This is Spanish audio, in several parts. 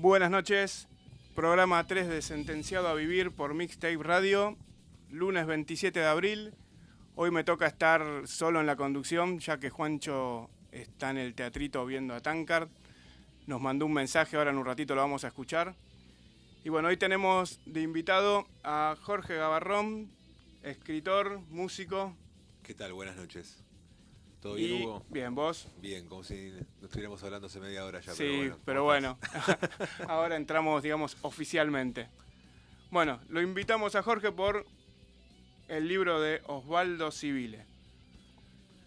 Buenas noches, programa 3 de Sentenciado a Vivir por Mixtape Radio, lunes 27 de abril. Hoy me toca estar solo en la conducción, ya que Juancho está en el teatrito viendo a Tankard. Nos mandó un mensaje, ahora en un ratito lo vamos a escuchar. Y bueno, hoy tenemos de invitado a Jorge Gabarrón, escritor, músico. ¿Qué tal? Buenas noches. ¿Todo bien, Hugo? Bien, ¿vos? Bien, como si no estuviéramos hablando hace media hora ya. Sí, pero bueno, ahora entramos, digamos, oficialmente. Bueno, lo invitamos a Jorge por el libro de Osvaldo Civile.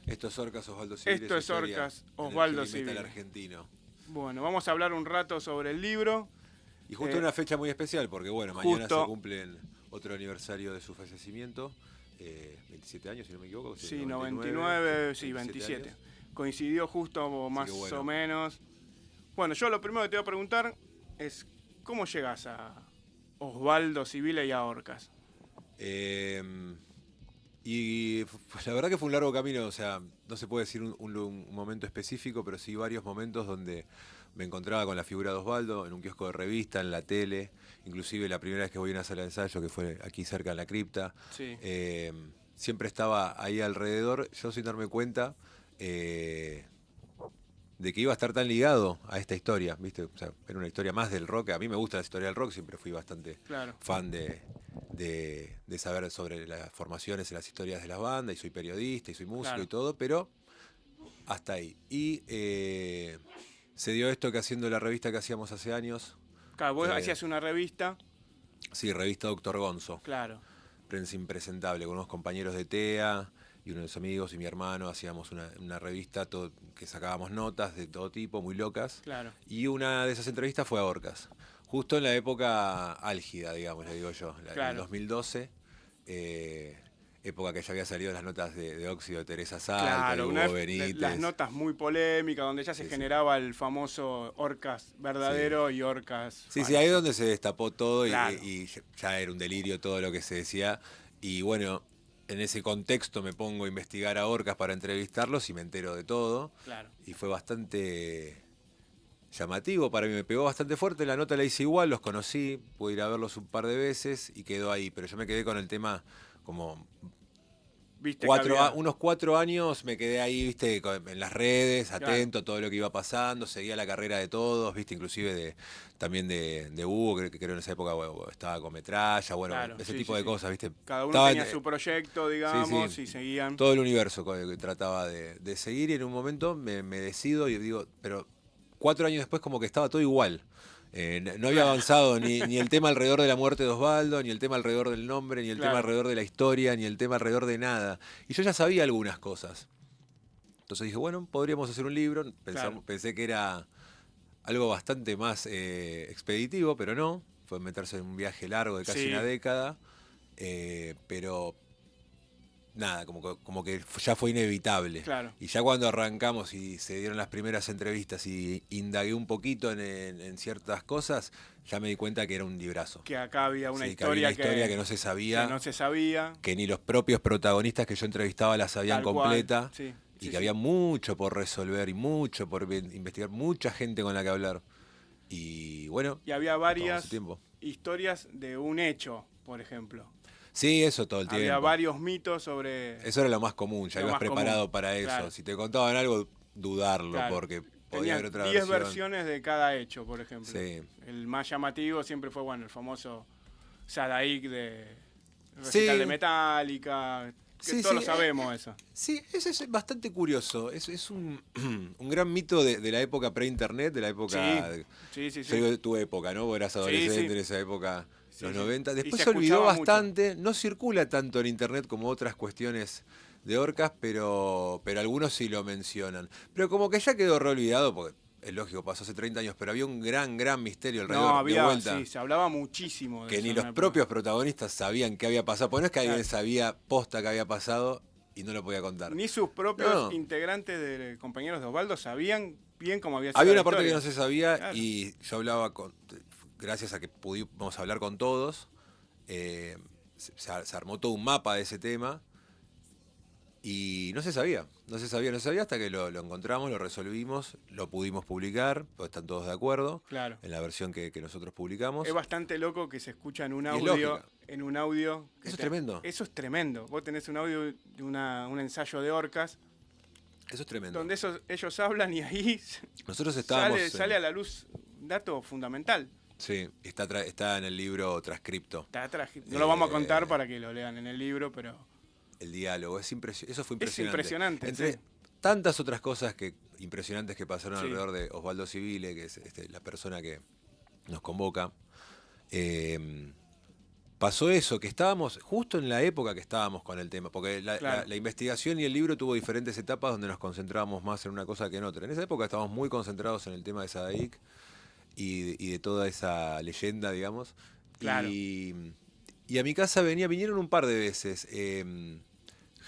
Esto es Orcas, Osvaldo Civile. Esto es Orcas, Osvaldo Civile. Civile. Argentino. Bueno, vamos a hablar un rato sobre el libro. Y justo una fecha muy especial, porque bueno, mañana se cumplen otro aniversario de su fallecimiento. 27 años, si no me equivoco. Sí, 99, sí, 27. Años. Coincidió justo más o menos. Bueno, yo lo primero que te voy a preguntar es, ¿cómo llegas a Osvaldo Civile y a Orcas? Y la verdad que fue un largo camino, o sea, no se puede decir un momento específico, pero sí varios momentos donde me encontraba con la figura de Osvaldo en un kiosco de revista, en la tele, inclusive la primera vez que voy a una sala de ensayo, que fue aquí cerca de la cripta. Sí. Siempre estaba ahí alrededor, yo sin darme cuenta de que iba a estar tan ligado a esta historia, ¿viste? O sea, era una historia más del rock. A mí me gusta la historia del rock, siempre fui bastante fan de saber sobre las formaciones y las historias de las bandas, y soy periodista, y soy músico y todo, pero hasta ahí. Y se dio esto que haciendo la revista que hacíamos hace años. Claro, vos hacías una revista. Sí, revista Doctor Gonzo. Claro. Prensa Impresentable, con unos compañeros de TEA y unos amigos y mi hermano. Hacíamos una revista que sacábamos notas de todo tipo, muy locas. Claro. Y una de esas entrevistas fue a Orcas. Justo en la época álgida, digamos, le digo yo, en el 2012. Época que ya había salido las notas de Óxido de Teresa Salta, de Hugo Benítez. Las notas muy polémicas, donde ya se generaba el famoso Orcas verdadero y Orcas falso. Sí, ahí es donde se destapó todo. Claro. y ya era un delirio todo lo que se decía. Y bueno, en ese contexto me pongo a investigar a Orcas para entrevistarlos y me entero de todo. Claro. Y fue bastante llamativo para mí, me pegó bastante fuerte. La nota la hice igual, los conocí, pude ir a verlos un par de veces y quedó ahí. Pero yo me quedé con el tema como... unos 4 años me quedé ahí, viste, en las redes, atento a todo lo que iba pasando, seguía la carrera de todos, viste, inclusive también de Hugo, que creo en esa época estaba con Metralla, ese tipo de cosas, viste. Cada uno tenía su proyecto, digamos, y seguían. Todo el universo que trataba de seguir, y en un momento me decido y digo, pero 4 años después como que estaba todo igual. No había avanzado ni el tema alrededor de la muerte de Osvaldo, ni el tema alrededor del nombre, ni el tema alrededor de la historia, ni el tema alrededor de nada. Y yo ya sabía algunas cosas. Entonces dije, bueno, podríamos hacer un libro. Pensé que era algo bastante más expeditivo, pero no. Fue meterse en un viaje largo de casi una década. Pero... nada, como que ya fue inevitable. Claro. Y ya cuando arrancamos y se dieron las primeras entrevistas y indagué un poquito en ciertas cosas, ya me di cuenta que era un librazo. Que acá había una historia, que había una historia que no se sabía. Que no se sabía. Que ni los propios protagonistas que yo entrevistaba la sabían completa. Y que había mucho por resolver y mucho por investigar, mucha gente con la que hablar. Y bueno. Y había varias historias de un hecho, por ejemplo. Sí, eso todo el tiempo. Había varios mitos sobre... Eso era lo más común, ya ibas preparado para eso. Claro. Si te contaban algo, dudarlo, porque podía haber otra versión. 10 versiones de cada hecho, por ejemplo. Sí. El más llamativo siempre fue, el famoso Sadaik de recital de Metallica, que todos lo sabemos eso. Sí, eso es bastante curioso. Es un gran mito de la época pre-internet, de la época... Sí. Yo digo de tu época, ¿no? Vos eras adolescente en esa época... los 90. Después se olvidó bastante, mucho. No circula tanto en internet como otras cuestiones de Orcas, pero algunos sí lo mencionan. Pero como que ya quedó reolvidado, porque es lógico, pasó hace 30 años, pero había un gran misterio alrededor de vuelta. Sí, se hablaba muchísimo de que eso. Ni los propios protagonistas sabían qué había pasado, porque no es que alguien sabía posta que había pasado y no lo podía contar. Ni sus propios integrantes de compañeros de Osvaldo sabían bien cómo había sido Había la una parte historia. que no se sabía y yo hablaba gracias a que pudimos hablar con todos, se armó todo un mapa de ese tema Y no se sabía hasta que lo encontramos, lo resolvimos, lo pudimos publicar, pues están todos de acuerdo Claro. en la versión que nosotros publicamos. Es bastante loco que se escucha en un Y es audio. lógica. En un audio. Eso es tremendo. Eso es tremendo. Vos tenés un audio de un ensayo de orcas. Eso es tremendo. Donde ellos hablan y ahí Nosotros estábamos sale a la luz un dato fundamental. Sí, está en el libro transcripto. No lo vamos a contar para que lo lean en el libro, pero... El diálogo, eso fue impresionante. Es impresionante, Entre sí. tantas otras cosas impresionantes que pasaron Sí. alrededor de Osvaldo Civile, que es la persona que nos convoca, pasó eso, que estábamos justo en la época que estábamos con el tema, porque Claro. la investigación y el libro tuvo diferentes etapas donde nos concentrábamos más en una cosa que en otra. En esa época estábamos muy concentrados en el tema de Sadaik y de toda esa leyenda, digamos. Claro. Y a mi casa vinieron un par de veces.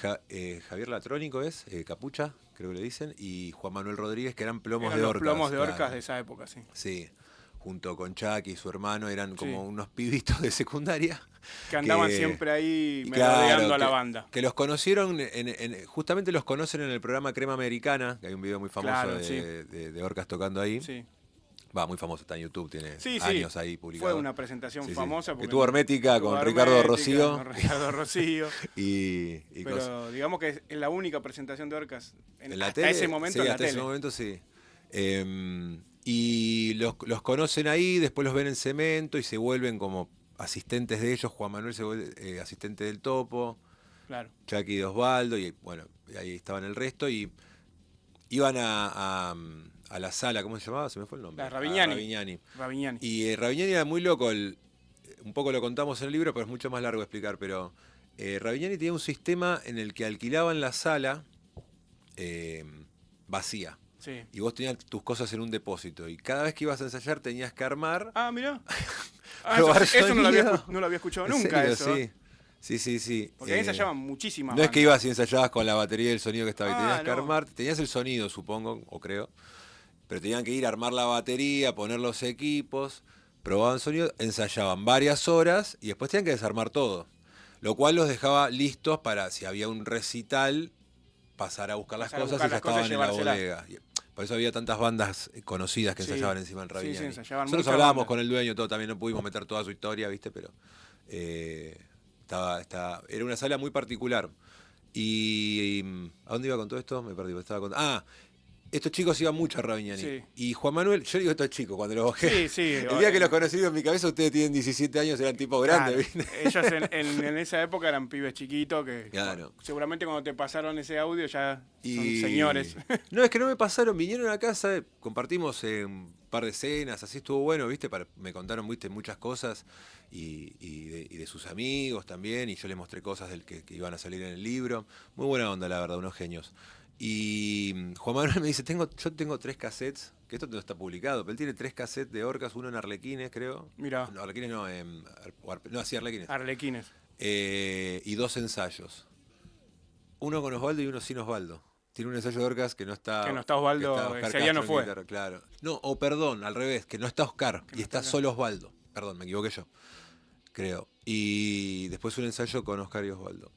Javier Latrónico Capucha, creo que le dicen, y Juan Manuel Rodríguez, que eran plomos Eran de los orcas. plomos de orcas claro. de esa época, sí. Sí, junto con Chucky y su hermano, eran como Sí. unos pibitos de secundaria. Que andaban siempre ahí y merodeando a la que- banda. Que los conocieron, justamente los conocen en el programa Crema Americana, que hay un video muy famoso Claro, de orcas tocando ahí. Sí. Va, muy famoso, está en YouTube, tiene Sí, años ahí publicado. Fue una presentación Sí, sí. famosa. Que porque tuvo Hermética tuvo con Ricardo Hermética, Rocío. con Ricardo Rocío. y Pero cosas. digamos que es la única presentación de orcas En la hasta tele, ese momento sí, en la hasta tele. ese momento sí. Y los conocen ahí, después los ven en Cemento y se vuelven como asistentes de ellos. Juan Manuel se vuelve asistente del Topo, Claro. Chucky de Osvaldo, y bueno, ahí estaban el resto. Y iban a la sala, ¿cómo se llamaba? Se me fue el nombre. La Ravignani. A Ravignani. Ravignani. Y Ravignani era muy loco, un poco lo contamos en el libro, pero es mucho más largo de explicar. Pero Ravignani tenía un sistema en el que alquilaban la sala vacía. Sí. Y vos tenías tus cosas en un depósito. Y cada vez que ibas a ensayar tenías que armar. Ah, mirá. Ah, Probar eso no lo sonido. no lo había escuchado ¿En nunca, serio? eso. Sí. Porque ahí ensayaban muchísimas No es que bandas. ibas y ensayabas con la batería y el sonido que estaba ahí. Ah, Tenías que no. armar. Tenías el sonido, supongo, o creo. Pero tenían que ir a armar la batería, poner los equipos, probaban sonido, ensayaban varias horas y después tenían que desarmar todo. Lo cual los dejaba listos para, si había un recital, pasar a buscar las Pasar a cosas buscar y ya las cosas y estaban en la llevárselas. bodega. Por eso había tantas bandas conocidas que Sí. ensayaban encima en Sí, Ravignani. sí, ensayaban Nosotros muchas hablábamos bandas. con el dueño, todo también no pudimos meter toda su historia, ¿viste? Pero era una sala muy particular. ¿A dónde iba con todo esto? Me perdí. Estos chicos iban mucho a Ravignani. Sí. Y Juan Manuel, yo digo estos chicos, cuando los bajé. Sí. El día que los conocí en mi cabeza, ustedes tienen 17 años, eran tipo grandes, Claro. ¿viste? Ellos en esa época eran pibes chiquitos que Claro. seguramente cuando te pasaron ese audio ya son Y- señores. No, es que no me pasaron, vinieron a casa, compartimos un par de escenas, así estuvo bueno, ¿viste? Me contaron, ¿viste? Muchas cosas y de sus amigos también, y yo les mostré cosas que iban a salir en el libro. Muy buena onda, la verdad, unos genios. Y Juan Manuel me dice, yo tengo 3 cassettes, que esto no está publicado, pero él tiene 3 cassettes de orcas, uno en Arlequines, creo. Mirá. No, Arlequines no, sí, Arlequines. Arlequines. Y 2 ensayos. Uno con Osvaldo y uno sin Osvaldo. Tiene un ensayo de orcas que no está... Que no está Osvaldo, que está Oscar ese día no Castro en fue. guitarra, claro. No, perdón, al revés, que no está Oscar Que y no está está solo Osvaldo. Perdón, me equivoqué yo. Creo. Y después un ensayo con Oscar y Osvaldo.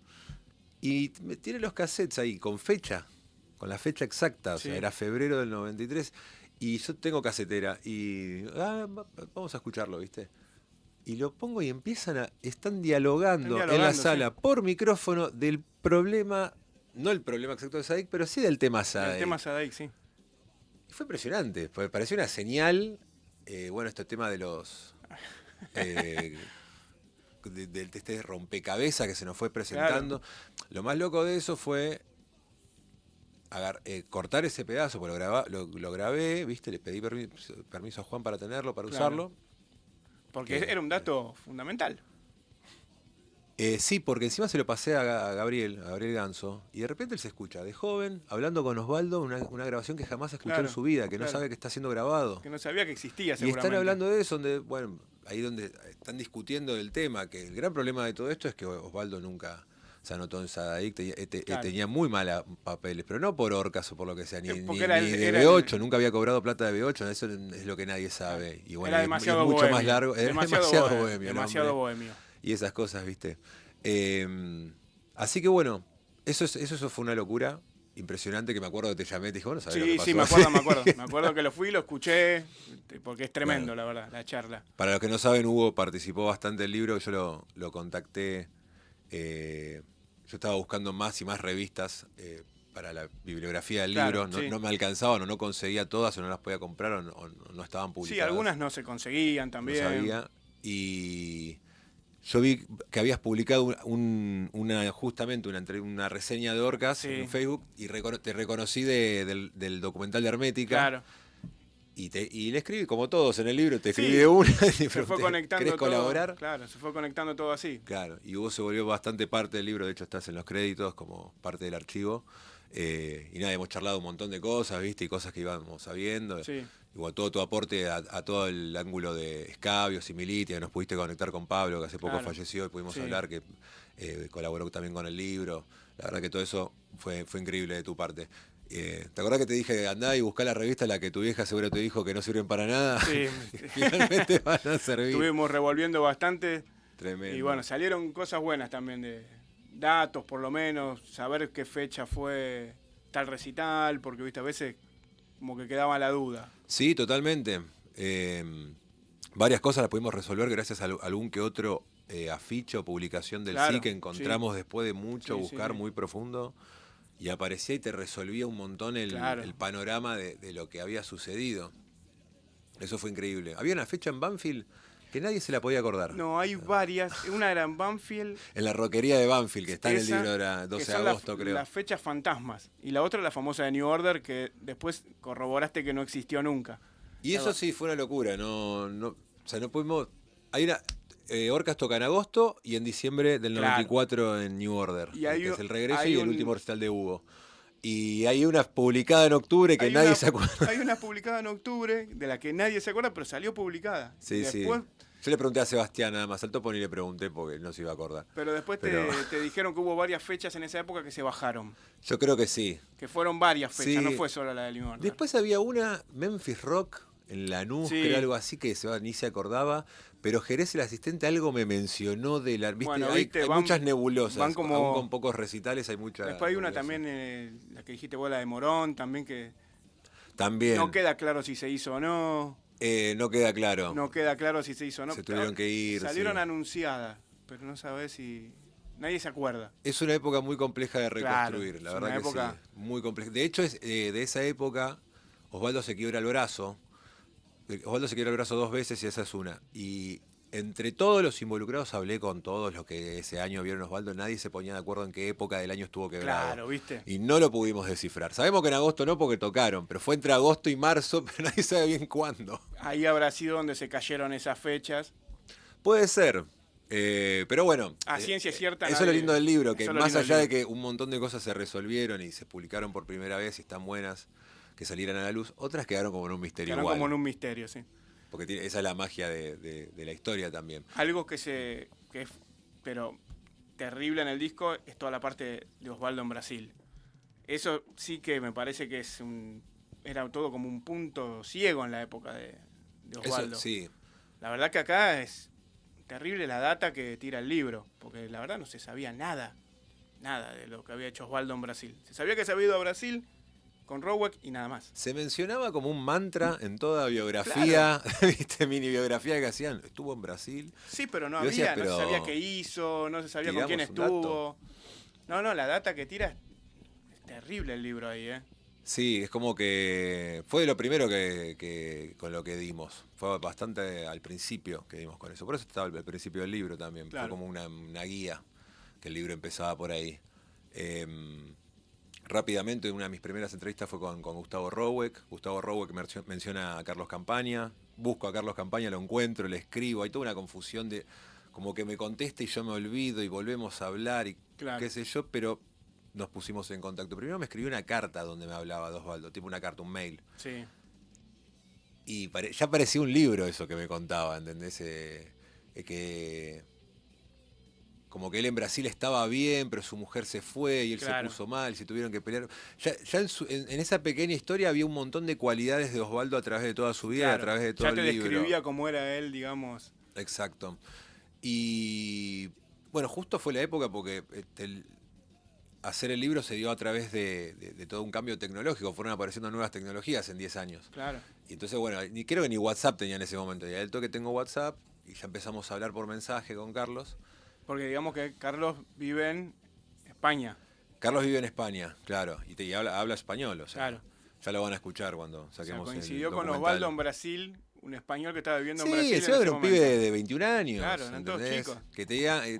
Y tiene los cassettes ahí, con fecha, con la fecha exacta, o Sí. sea, era febrero del 93. Y yo tengo casetera y vamos a escucharlo, ¿viste? Y lo pongo y están dialogando en la sala sí. por micrófono del problema, no el problema exacto de Sadaik, pero sí del tema El Sadaik. tema Sadaik, sí. Y fue impresionante, pareció una señal, este tema de los... de este rompecabezas que se nos fue presentando. Lo más loco de eso fue cortar ese pedazo, porque lo grabé, ¿viste? Le pedí permiso a Juan para tenerlo, para usarlo. Porque era un dato fundamental. Sí, porque encima se lo pasé a Gabriel Ganso, y de repente él se escucha de joven, hablando con Osvaldo, una grabación que jamás escuchó en su vida, que no sabe que está siendo grabado. Que no sabía que existía, Y seguramente. están hablando de eso, ahí donde están discutiendo del tema, que el gran problema de todo esto es que Osvaldo nunca se anotó en Sadaik, tenía muy malos papeles, pero no por orcas o por lo que sea, ni de B8, nunca había cobrado plata de B8, eso es lo que nadie sabe. Y bueno, era demasiado es mucho bohemio. más largo, era demasiado bohemio. Demasiado bohemio. Y esas cosas, ¿viste? Así que bueno, Eso fue una locura impresionante, que me acuerdo que te llamé, te dije, bueno, ¿sabés lo que Sí, pasó? sí, me acuerdo, me acuerdo. Me acuerdo que lo fui, lo escuché, porque es tremendo, Claro. la verdad, la charla. Para los que no saben, Hugo participó bastante del libro, yo lo contacté, yo estaba buscando más y más revistas para la bibliografía del Claro, libro, no, sí. no me alcanzaban o no conseguía todas o no las podía comprar o no estaban Sí, publicadas, algunas no se conseguían no también. sabía, y yo vi que habías publicado justamente una reseña de Orcas en Sí, Facebook y te reconocí del documental de Hermética. claro. Y le escribí, como todos en el libro, te escribí Sí, de una y te se fue pregunté, ¿querés conectando todo, colaborar? claro, se fue conectando todo así. Claro, y vos se volvió bastante parte del libro, de hecho estás en los créditos como parte del archivo. Y nada, hemos charlado un montón de cosas, ¿viste? Y cosas que íbamos sabiendo. Sí, Igual todo tu aporte a todo el ángulo de Escabios y Militia, que nos pudiste conectar con Pablo, que hace poco claro. falleció y pudimos Sí. hablar, que colaboró también con el libro. La verdad que todo eso fue increíble de tu parte. ¿Te acordás que te dije, andá y buscá la revista, la que tu vieja seguro te dijo que no sirven para nada? Sí, Finalmente van a servir. estuvimos revolviendo bastante y Tremendo. bueno, salieron cosas buenas también de datos, por lo menos, saber qué fecha fue tal recital, porque viste, a veces como que quedaba la duda. Sí, totalmente. Varias cosas las pudimos resolver gracias a algún que otro afiche o publicación del sí Claro, que sí, encontramos después de mucho sí, sí, buscar sí, muy profundo y aparecía y te resolvía un montón claro. el panorama de lo que había sucedido. Eso fue increíble. Había una fecha en Banfield que nadie se la podía acordar. No, hay varias, una era en Banfield, En la roquería de Banfield, que está en el esa, libro, era que 12 de son agosto, creo. las fechas fantasmas, y la otra la famosa de New Order, que después corroboraste que no existió nunca. Y eso sí fue una locura, o sea, no pudimos. Hay una. Orcas toca en agosto y en diciembre del Claro. 94 en New Order, Y que es el regreso hay y el un, último recital de Hugo. Y hay una publicada en octubre que hay nadie una, se acuerda. hay una publicada en octubre de la que nadie se acuerda, pero salió publicada. Y Sí, sí. después, Yo le pregunté a Sebastián nada más, al topo ni le pregunté porque no se iba a acordar. pero después Pero te dijeron que hubo varias fechas en esa época que se bajaron. yo creo que sí. Que fueron varias fechas, no Sí. fue solo la de New Order. Después había una, Memphis Rock, en Lanús, creo, Sí. algo así, que ni se acordaba. Pero Jerez, el asistente, algo me mencionó de la. ¿Viste? Bueno, Hay, viste, hay van, muchas nebulosas. van como... Aún con pocos recitales hay mucha Después hay una nebulosa. también, la que dijiste vos, la de Morón, también que También. no queda claro si se hizo o no. No queda claro. No queda claro si se hizo o no. Se tuvieron que ir. Salieron Sí. anunciadas, pero no sabés si... Nadie se acuerda. Es una época muy compleja de reconstruir, Claro, la es verdad una que época... sí. Muy compleja. De hecho, de esa época, Osvaldo se quiebra el brazo. Osvaldo se quiebra el brazo 2 veces y esa es una. Y entre todos los involucrados hablé con todos los que ese año vieron a Osvaldo. Nadie se ponía de acuerdo en qué época del año estuvo quebrado. Claro, ¿viste? Y no lo pudimos descifrar. Sabemos que en agosto no porque tocaron, pero fue entre agosto y marzo, pero nadie sabe bien cuándo. Ahí habrá sido donde se cayeron esas fechas. Puede ser. Pero bueno, A ciencia cierta eso es lo nadie- lindo del libro, que eso es lo más lindo del allá de libro. que un montón de cosas se resolvieron y se publicaron por primera vez y están buenas, que salieran a la luz, otras quedaron como en un misterio Quedaron igual. como en un misterio, sí. Porque esa es la magia de la historia también. Algo que es, pero terrible en el disco, es toda la parte de Osvaldo en Brasil. Eso sí que me parece que era todo como un punto ciego en la época de Osvaldo. Eso, sí. La verdad que acá es terrible la data que tira el libro, porque la verdad no se sabía nada de lo que había hecho Osvaldo en Brasil. Se sabía que se había ido a Brasil con Rowek y nada más. Se mencionaba como un mantra en toda biografía, ¿viste? Mini biografía que hacían. Estuvo en Brasil. Sí, pero no Yo decía, había, no pero se sabía qué hizo, no se sabía con quién tiramos un estuvo. No, la data que tira es terrible el libro ahí, ¿eh? Sí, es como que fue lo primero que con lo que dimos. Fue bastante al principio que dimos con eso. Por eso estaba al principio del libro también. Claro. Fue como una guía, que el libro empezaba por ahí. Rápidamente, una de mis primeras entrevistas fue con Gustavo Rowek. Gustavo Rowek menciona a Carlos Campaña. Busco a Carlos Campaña, lo encuentro, le escribo. Hay toda una confusión de como que me contesta y yo me olvido y volvemos a hablar y Claro. qué sé yo, pero nos pusimos en contacto. Primero me escribió una carta donde me hablaba de Osvaldo, tipo una carta, un mail. Sí. Y ya parecía un libro eso que me contaba, ¿entendés? Que como que él en Brasil estaba bien, pero su mujer se fue y él Claro. se puso mal, se tuvieron que pelear. Ya en esa pequeña historia había un montón de cualidades de Osvaldo a través de toda su vida, Claro. a través de todo Ya te el libro. describía cómo era él, digamos. Exacto. Y bueno, justo fue la época porque hacer el libro se dio a través de todo un cambio tecnológico. Fueron apareciendo nuevas tecnologías en 10 años. Claro. Y entonces, bueno, creo que ni WhatsApp tenía en ese momento. Y al toque tengo WhatsApp y ya empezamos a hablar por mensaje con Carlos. Porque digamos que Carlos vive en España. Carlos vive en España, claro, y habla español, o sea, Claro. ya lo van a escuchar cuando saquemos el coincidió con documental. Osvaldo en Brasil, un español que estaba viviendo en Sí, Brasil. encima en era ese un pibe momento. de 21 años, Claro, eran todos ¿entendés? chicos.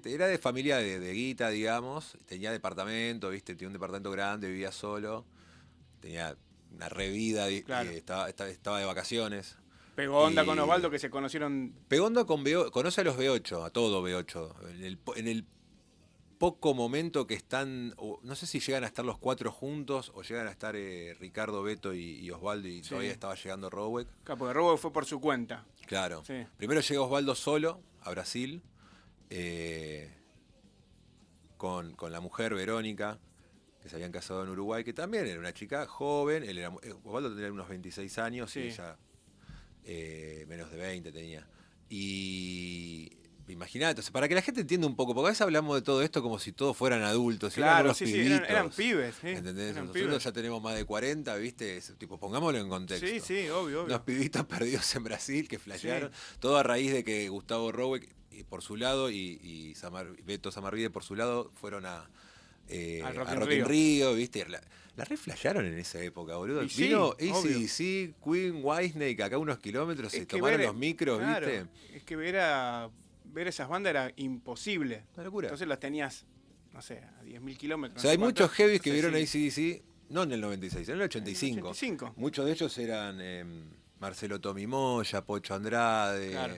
Que era de familia de guita, digamos, tenía departamento, ¿viste? Tenía un departamento grande, vivía solo, tenía una revida, Claro. estaba de vacaciones. Pegó onda con Osvaldo, que se conocieron. Pegondo conoce a los B8, a todo B8. En el poco momento que están, no sé si llegan a estar los 4 juntos o llegan a estar Ricardo, Beto y Osvaldo y todavía estaba llegando Rowek. Claro, porque Robo fue por su cuenta. Claro. Sí. Primero llega Osvaldo solo a Brasil con la mujer Verónica, que se habían casado en Uruguay, que también era una chica joven. Osvaldo tenía unos 26 años y ella menos de 20 tenía. Y imaginate, o sea, para que la gente entienda un poco, porque a veces hablamos de todo esto como si todos fueran adultos, Claro, eran eran pibes, sí. ¿entendés? Eran Nosotros pibes. ya tenemos más de 40, ¿viste? Tipo, pongámoslo en contexto. Sí, obvio. Unos pibitos perdidos en Brasil que flashearon, Sí. todo a raíz de que Gustavo Rowek por su lado y Beto Samarvide por su lado fueron a Rock in Rio, ¿viste? La re flashearon en esa época, boludo. Y sí, Vino obvio. AC/DC, Queen, Whitesnake, acá unos kilómetros, se Es que tomaron los micros, claro, ¿viste? Es que ver esas bandas era imposible. Una locura. Entonces las tenías, no sé, a 10.000 kilómetros. O sea, hay muchos heavies que no sé vieron si- AC/DC, no en el 96, en el 85. 85. Muchos de ellos eran Marcelo Tomimoya, Pocho Andrade, Claro.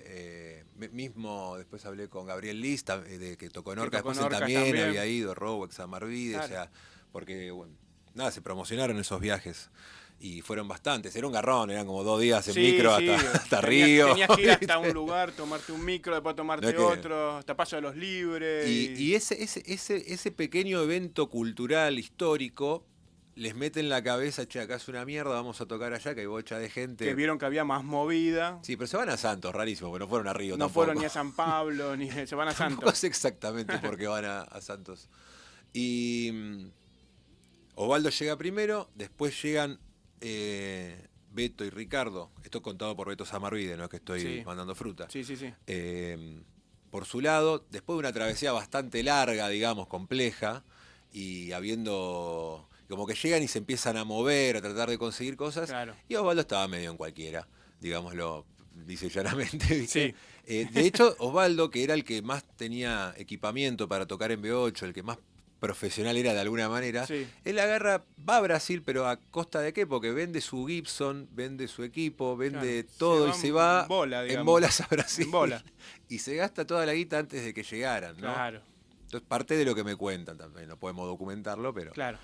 mismo después hablé con Gabriel Lista, que tocó en Que Orca, tocó después en él Orcas también también. había ido, Rowek, Samarvide, Claro. o sea, porque, bueno, nada, se promocionaron esos viajes. Y fueron bastantes, era un garrón, eran como 2 días en micro hasta Río. Tenías que ir hasta ¿viste? un lugar, tomarte un micro, después tomarte No es que- otro, hasta Paso de los Libres. Y ese pequeño evento cultural, histórico, les mete en la cabeza, che, acá es una mierda, vamos a tocar allá, que hay bocha de gente. que vieron que había más movida. Sí, pero se van a Santos, rarísimo, porque no fueron a Río No tampoco. fueron ni a San Pablo, ni se van a Tampoco Santos. sé exactamente por qué van a Santos. Y Osvaldo llega primero, después llegan Beto y Ricardo. Esto contado por Beto Samarvide, no es que estoy mandando fruta. Sí. Por su lado, después de una travesía bastante larga, digamos, compleja, y habiendo... como que llegan y se empiezan a mover, a tratar de conseguir cosas, Claro. y Osvaldo estaba medio en cualquiera, digámoslo, dice llanamente, ¿viste? Sí. De hecho, Osvaldo, que era el que más tenía equipamiento para tocar en B8, el que más profesional era de alguna manera, Sí. él va a Brasil, pero ¿a costa de qué? Porque vende su Gibson, vende su equipo, vende Claro, todo y se se va va en bola, digamos. en bolas a Brasil. En bola. Y se gasta toda la guita antes de que llegaran, ¿no? Claro, Entonces, parte de lo que me cuentan también, no podemos documentarlo, pero claro.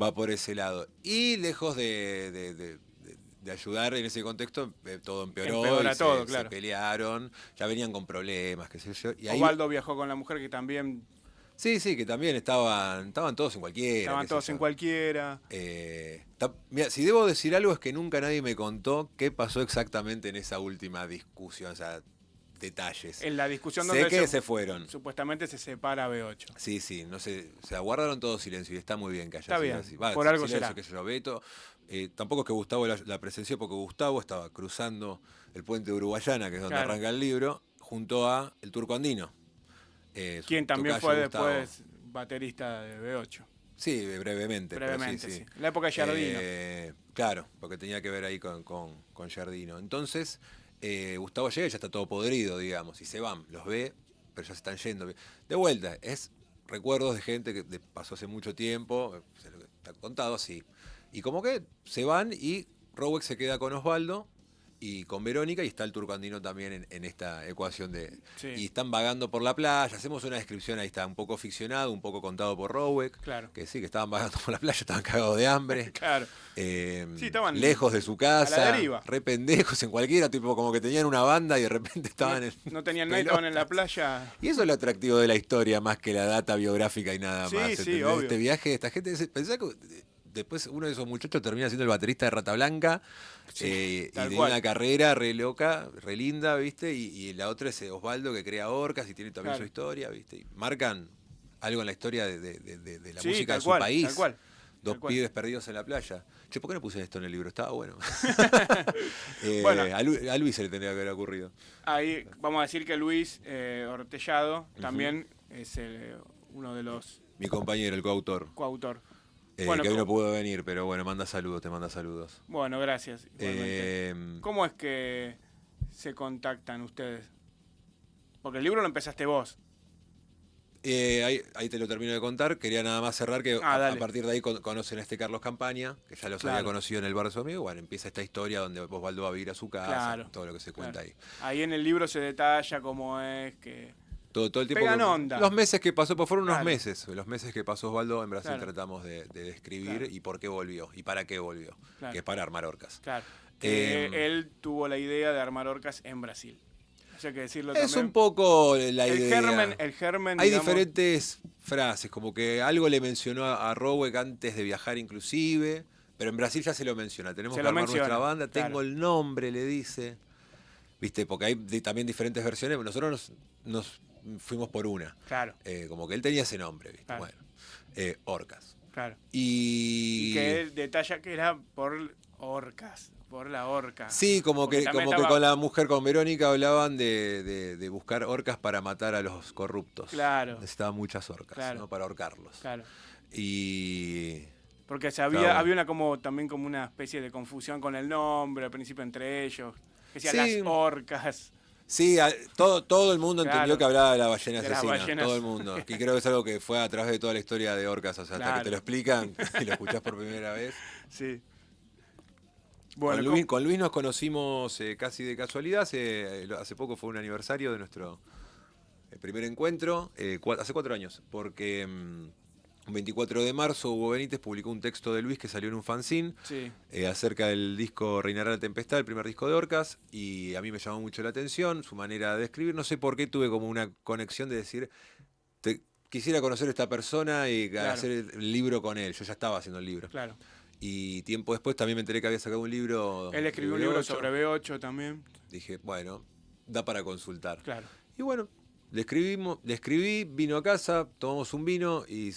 va por ese lado. Y lejos de ayudar en ese contexto, todo empeoró. Empeora Y todo, se claro. pelearon, ya venían con problemas, qué sé yo. Y ahí, Osvaldo viajó con la mujer que también sí, que también estaban todos en cualquiera. estaban qué sé todos yo. en cualquiera. Mira, si debo decir algo es que nunca nadie me contó qué pasó exactamente en esa última discusión, o sea, detalles. En la discusión Sé donde que se fueron. supuestamente se separa B8. Sí, no sé, o sea, guardaron todo silencio y está muy bien que haya Está sido bien, así. Va, por algo silencio, será. qué sé yo, Beto. Tampoco es que Gustavo la presenció, porque Gustavo estaba cruzando el puente de Uruguayana, que es donde Claro. arranca el libro, junto a el Turco Andino. Su Quien también tocayo fue Gustavo. después baterista de B8. Sí, brevemente. pero Brevemente, sí. sí. La época de Giardino. Claro, porque tenía que ver ahí con Giardino. Entonces, Gustavo llega y ya está todo podrido, digamos, y se van, los ve, pero ya se están yendo. De vuelta, es recuerdos de gente que pasó hace mucho tiempo, se lo está contado así. Y como que se van y Rowek se queda con Osvaldo y con Verónica, y está el Turco Andino también en esta ecuación de... Sí. Y están vagando por la playa, hacemos una descripción, ahí está, un poco ficcionado, un poco contado por Rowek, Claro. que sí, que estaban vagando por la playa, estaban cagados de hambre, Claro. Sí, estaban lejos de su a casa, la deriva. re pendejos en cualquiera, tipo como que tenían una banda y de repente estaban No tenían nadie, estaban en la playa. Y eso es lo atractivo de la historia, más que la data biográfica y nada Sí, más. sí, ¿entendés? obvio. Este viaje de esta gente, pensá que después uno de esos muchachos termina siendo el baterista de Rata Blanca, Sí, y tal tiene cual. una carrera re loca, re linda, ¿viste? Y la otra es Osvaldo, que crea Orcas y tiene también Claro. su historia, ¿viste? Y marcan algo en la historia de la Sí, música tal de su cual, país. tal cual. Dos Tal cual. pibes perdidos en la playa. Che, ¿por qué no puse esto en el libro? Estaba bueno. Bueno, A Luis se le tendría que haber ocurrido. ahí vamos a decir que Luis Ortellado Ujú. también es uno de los Mi compañero, el coautor. coautor. Bueno, Que hoy no pudo venir, pero bueno, manda saludos, te manda saludos. bueno, gracias, igualmente. Eh, ¿Cómo es que se contactan ustedes? Porque el libro lo empezaste vos. ahí te lo termino de contar. Quería nada más cerrar que Ah, a dale. partir de ahí conocen a este Carlos Campaña, que ya los había Claro. conocido en el bar de su amigo. Bueno, empieza esta historia donde Osvaldo va a vivir a su casa, Claro. todo lo que se cuenta Claro. ahí. Ahí en el libro se detalla cómo es que... Todo el tiempo Pegan onda. los meses que pasó, pues fueron unos Claro. meses. Los meses que pasó Osvaldo en Brasil Claro. tratamos de describir Claro. y por qué volvió y para qué volvió. Claro. Que es para armar orcas. Claro. Que Eh, él tuvo la idea de armar orcas en Brasil. Eso hay que decirlo es también. un poco la idea. El germen, Hay digamos, diferentes frases, como que algo le mencionó a Rowek antes de viajar inclusive, pero en Brasil ya se lo menciona. Tenemos Se que lo armar menciona, nuestra banda, claro. tengo el nombre, le dice. Viste, porque hay también diferentes versiones, nosotros nos fuimos por una. Claro, Como que él tenía ese nombre, ¿viste? Claro. Bueno, orcas. claro. Y Y que él detalla que era por orcas, por la orca. sí, Porque también como que estaba- con la mujer, con Verónica, hablaban de buscar orcas para matar a los corruptos. Claro. Necesitaban muchas orcas, Claro. ¿no? Para ahorcarlos. Claro. Y Porque Claro. había también como una especie de confusión con el nombre al principio entre ellos. Que decía Sí. las orcas. sí, todo el mundo Claro. entendió que hablaba de la ballena De las asesina. ballenas. Todo el mundo. Y creo que es algo que fue a través de toda la historia de orcas. O sea, hasta Claro. que te lo explican y lo escuchás por primera vez. Sí. Bueno, Con Luis nos conocimos casi de casualidad. Hace poco fue un aniversario de nuestro primer encuentro. Hace 4 años. Porque un 24 de marzo Hugo Benítez publicó un texto de Luis que salió en un fanzine sí. acerca del disco Reinará la Tempestad, el primer disco de Orcas. Y a mí me llamó mucho la atención su manera de escribir. No sé por qué tuve como una conexión de decir... Quisiera conocer a esta persona y Claro. hacer el libro con él. Yo ya estaba haciendo el libro. Claro. Y tiempo después también me enteré que había sacado un libro. Él escribió de un libro B8. sobre B8 también. Dije, bueno, da para consultar. Claro. Y bueno, le escribí, vino a casa, tomamos un vino y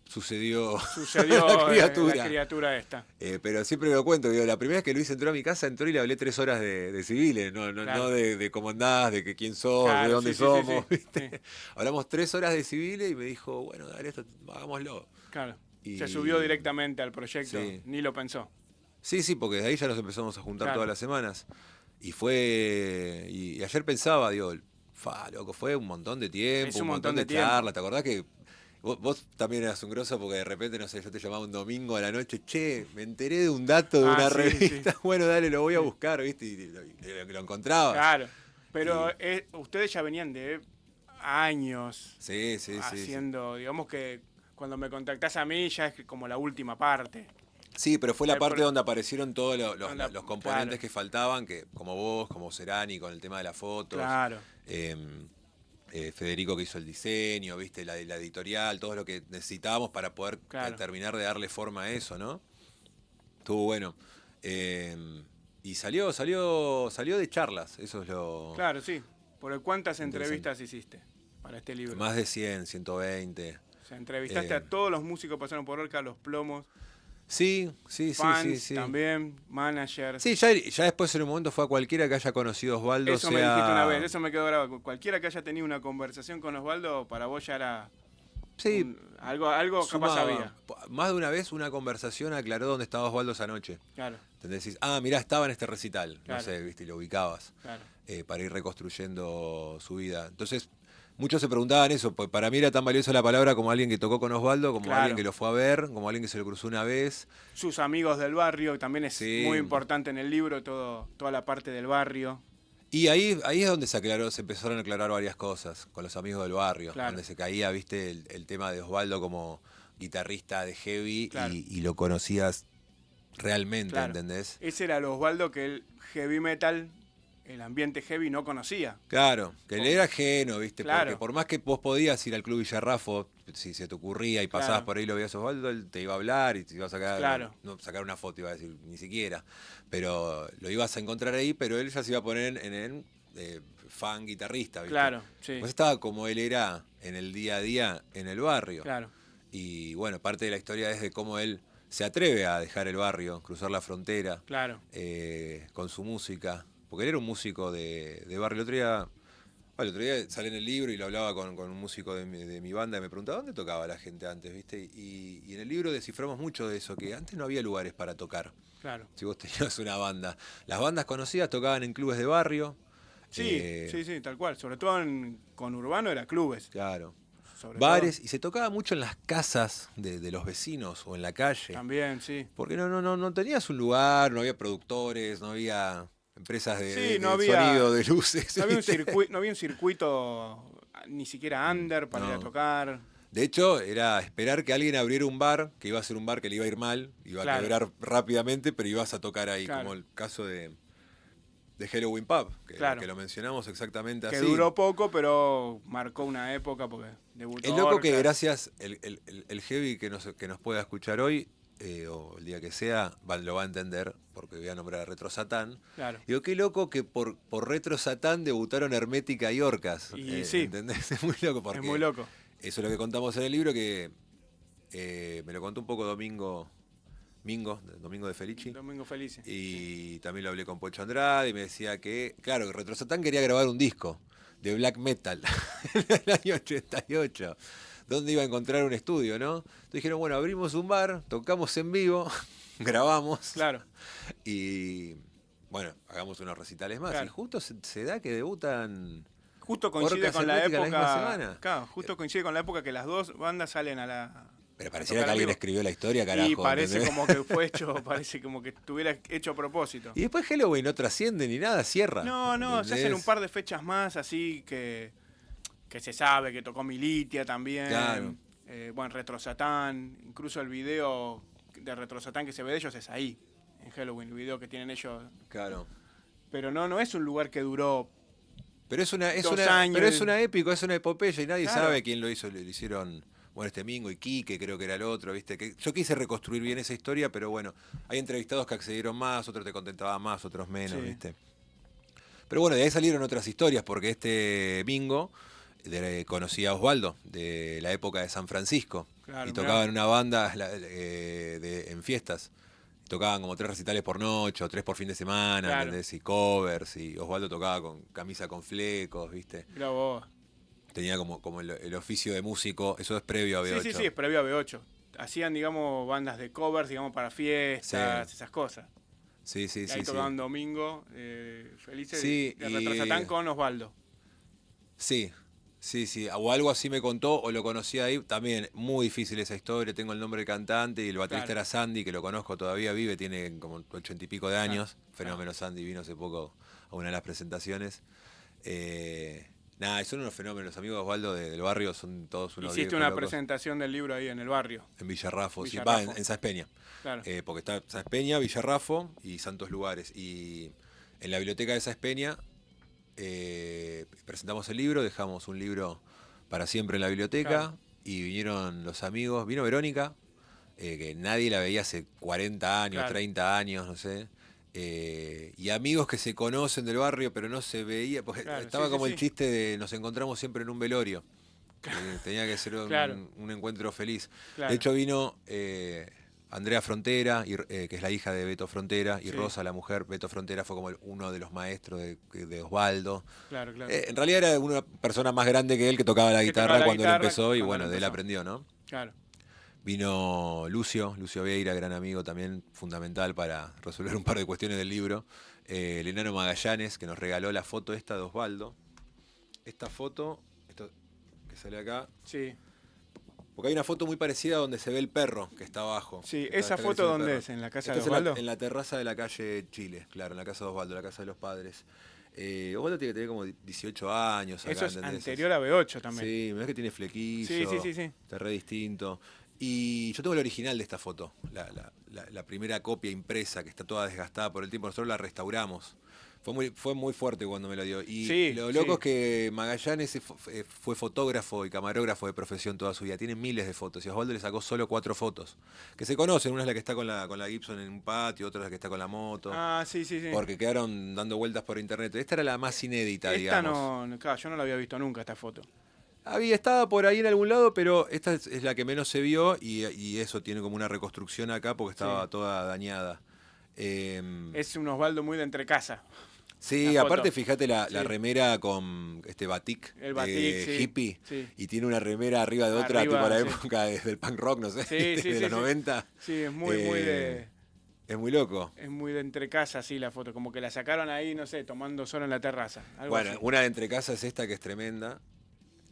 sucedió Sucedió la criatura. la criatura esta. Pero siempre me lo cuento, digo, la primera vez que Luis entró a mi casa, entró y le hablé 3 horas de civiles, no Claro. de cómo andás, de que quién sos, Claro, de dónde sí, sí, sí, somos, sí, ¿viste? sí. Hablamos 3 horas de civiles y me dijo, bueno, dale, esto, hagámoslo. Claro. Y- Se subió directamente al proyecto, Sí. ni lo pensó. Sí, porque desde ahí ya nos empezamos a juntar Claro. todas las semanas. Y ayer pensaba, digo, loco, fue un montón de tiempo, Es un un montón montón de de tiempo. charla. ¿Te acordás que vos también eras un grosso porque de repente, no sé, yo te llamaba un domingo a la noche, che, me enteré de un dato de una sí, revista, sí. bueno, dale, lo voy a buscar, ¿viste? Y lo encontrabas. Claro. Pero ustedes ya venían de años Sí. haciendo, digamos que cuando me contactás a mí ya es como la última parte. Sí, pero fue la El parte pro- donde aparecieron todos Onda, los componentes claro. que faltaban, que como vos, como Serani, con el tema de las fotos. Claro. Federico que hizo el diseño, viste, la editorial, todo lo que necesitábamos para poder Claro. terminar de darle forma a eso, ¿no? Estuvo bueno. Y salió de charlas, eso es lo... Claro, sí. ¿Por cuántas Interesante. entrevistas hiciste para este libro? Más de 100, 120. O sea, entrevistaste Eh, a todos los músicos que pasaron por Orca, los plomos, Sí. fans también, managers. Sí, ya después en un momento fue a cualquiera que haya conocido a Osvaldo, Eso me dijiste una vez, eso me quedó grabado. Cualquiera que haya tenido una conversación con Osvaldo, para vos ya era Sí, algo capaz sumaba. había. Más de una vez una conversación aclaró dónde estaba Osvaldo esa noche. Claro, ¿Entendés? Decís, mirá, estaba en este recital. Claro. No sé, viste, y lo ubicabas. claro. Para ir reconstruyendo su vida. Entonces, muchos se preguntaban eso, pues para mí era tan valiosa la palabra como alguien que tocó con Osvaldo, como Claro. alguien que lo fue a ver, como alguien que se lo cruzó una vez. Sus amigos del barrio, también es Sí. muy importante en el libro, toda la parte del barrio. Y ahí es donde se empezaron a aclarar varias cosas con los amigos del barrio, Claro. donde se caía, viste, el tema de Osvaldo como guitarrista de heavy Claro. y lo conocías realmente, Claro. ¿entendés? Ese era el Osvaldo que el heavy metal, el ambiente heavy, no conocía. Claro, que él era ajeno, ¿viste? Claro. Porque por más que vos podías ir al Club Villarrafo, si se te ocurría y pasabas Claro. por ahí y lo veías a Osvaldo, él te iba a hablar y te iba a sacar, Claro. no, sacar una foto, iba a decir, ni siquiera. Pero lo ibas a encontrar ahí, pero él ya se iba a poner en el fan guitarrista, ¿viste? Claro, sí. Pues estaba como él era en el día a día en el barrio. Claro. Y bueno, parte de la historia es de cómo él se atreve a dejar el barrio, cruzar la frontera, Claro. con su música. Porque él era un músico de barrio. El otro día sale en el libro y lo hablaba con un músico de mi banda y me preguntaba dónde tocaba la gente antes, ¿viste? Y en el libro desciframos mucho de eso, que antes no había lugares para tocar. Claro. Si vos tenías una banda. Las bandas conocidas tocaban en clubes de barrio. Sí, sí, tal cual. Sobre todo con Urbano era clubes. Claro. Sobre Bares, todo. y se tocaba mucho en las casas de los vecinos o en la calle. También, sí. Porque no tenías un lugar, no había productores, no había empresas Sí, no de había, sonido, de luces. no había ¿viste? no había un circuito ni siquiera under para ir a No. tocar. De hecho, era esperar que alguien abriera un bar, que iba a ser un bar que le iba a ir mal, iba a Claro. quebrar rápidamente, pero ibas a tocar ahí, Claro. como el caso de Halloween Pub, Claro. que lo mencionamos exactamente Que así. duró poco, pero marcó una época porque debutó Es loco que Orcas. gracias, el heavy que nos pueda escuchar hoy, o el día que sea, lo va a entender, porque voy a nombrar a Retro Satán. Claro. Digo, qué loco que por Retro Satán debutaron Hermética y Orcas. Y sí. ¿Entendés? Es muy loco porque Es muy loco. eso es lo que contamos en el libro, que me lo contó un poco Domingo de Felici. Domingo Felice. Y también lo hablé con Pocho Andrade y me decía que, claro, que Retro Satán quería grabar un disco de black metal en el año 88. ¿Dónde iba a encontrar un estudio, no? Entonces dijeron, bueno, abrimos un bar, tocamos en vivo, grabamos. Claro. Y bueno, hagamos unos recitales más. Claro. Y justo se da que debutan. Justo coincide Orcas con la Hermética la época. misma semana. Claro, justo coincide con la época que las dos bandas salen a la. Pero a pareciera tocar que en alguien vivo. escribió la historia, carajo. Y parece ¿entendés? como que fue hecho, parece como que estuviera hecho a propósito. Y después Halloween no trasciende ni nada, cierra. No, se ¿entendés? hacen un par de fechas más así que se sabe que tocó Militia también. Claro. Bueno, Retro Satán, incluso el video de Retro Satán que se ve de ellos es ahí, en Halloween, el video que tienen ellos. Claro. Pero no es un lugar que duró. Pero es una años. épico, es una epopeya y nadie Claro. sabe quién lo hizo. Lo hicieron, bueno, este Mingo y Quique, creo que era el otro, ¿viste? Que yo quise reconstruir bien esa historia, pero bueno, hay entrevistados que accedieron más, otros te contentaban más, otros menos, Sí. ¿viste? Pero bueno, de ahí salieron otras historias, porque este Mingo conocía a Osvaldo de la época de San Francisco. Claro, Y tocaba en una banda en fiestas. Tocaban como 3 recitales por noche o 3 por fin de semana, Claro. ¿entendés? Y covers, y Osvaldo tocaba con camisa con flecos, ¿viste? Mirá vos. Tenía como el oficio de músico, eso es previo a B8. Sí, es previo a B8. Hacían, digamos, bandas de covers, digamos, para fiestas, Sí. esas cosas. Sí, sí, Y ahí sí. tocaban Domingo, Felices, Sí, de Retro Satán con Osvaldo. Sí, o algo así me contó, o lo conocí ahí, también muy difícil esa historia, tengo el nombre del cantante, y el baterista Claro. era Sandy, que lo conozco todavía, vive, tiene como 80 y pico de años, fenómeno Sandy, vino hace poco a una de las presentaciones. Nada, son unos fenómenos, los amigos de Osvaldo del barrio son todos unos Hiciste viejos una locos. presentación del libro ahí en el barrio. En Villarrafo, sí, Villarrafo. en Sáenz Peña. Claro. Porque está Sáenz Peña, Villarrafo y Santos Lugares. Y en la biblioteca de Sáenz Peña presentamos el libro, dejamos un libro para siempre en la biblioteca, Claro. y vinieron los amigos, vino Verónica, que nadie la veía hace 40 años, Claro. 30 años, no sé. Y amigos que se conocen del barrio, pero no se veía, porque Claro, estaba sí, como sí, el sí. chiste de nos encontramos siempre en un velorio. Tenía que ser Claro. un encuentro feliz. Claro. De hecho vino Andrea Frontera, que es la hija de Beto Frontera, y Sí. Rosa, la mujer. Beto Frontera fue como uno de los maestros de Osvaldo. Claro. En realidad era una persona más grande que él que tocaba la Que guitarra tocaba la cuando él guitarra empezó, y cuando bueno, él de él empezó. aprendió, ¿no? Claro. Vino Lucio Vieira, gran amigo también, fundamental para resolver un par de cuestiones del libro. El enano Magallanes, que nos regaló la foto esta de Osvaldo. Esta foto, esto que sale acá, Sí. porque hay una foto muy parecida donde se ve el perro que está abajo. Sí, Está ¿esa la foto cabeza del dónde perro. es? ¿En la casa Esta de es Osvaldo? en la terraza de la calle Chile, claro, en la casa de Osvaldo, la casa de los padres. Osvaldo tiene que tener como 18 años acá, Eso es ¿entendés? anterior a B8 también. Sí, mirá que tiene flequillo. Sí. Está re distinto. Y yo tengo el original de esta foto, la primera copia impresa, que está toda desgastada por el tiempo. Nosotros la restauramos. Fue muy fuerte cuando me lo dio. Y Sí, lo loco sí. es que Magallanes fue fotógrafo y camarógrafo de profesión toda su vida. Tiene miles de fotos. Y Osvaldo le sacó solo 4 fotos. Que se conocen. Una es la que está con la Gibson en un patio, otra es la que está con la moto. Ah, sí. Porque quedaron dando vueltas por internet. Esta era la más inédita, Esta digamos. no, claro, yo no la había visto nunca, esta foto. Estaba por ahí en algún lado, pero esta es la que menos se vio y eso tiene como una reconstrucción acá porque estaba Sí. toda dañada. Es un Osvaldo muy de entrecasa. La Sí, foto. aparte fíjate la Sí. remera con este batik El batik, sí. hippie Sí. y tiene una remera arriba de otra, tipo Arriba, la sí. época del punk rock, no sé, Sí, sí, de sí, los sí. 90. Sí, es muy Eh, de. es muy loco. Es muy de entrecasa, sí, la foto. Como que la sacaron ahí, no sé, tomando sol en la terraza. Algo Bueno, así. una de entre casas es esta que es tremenda.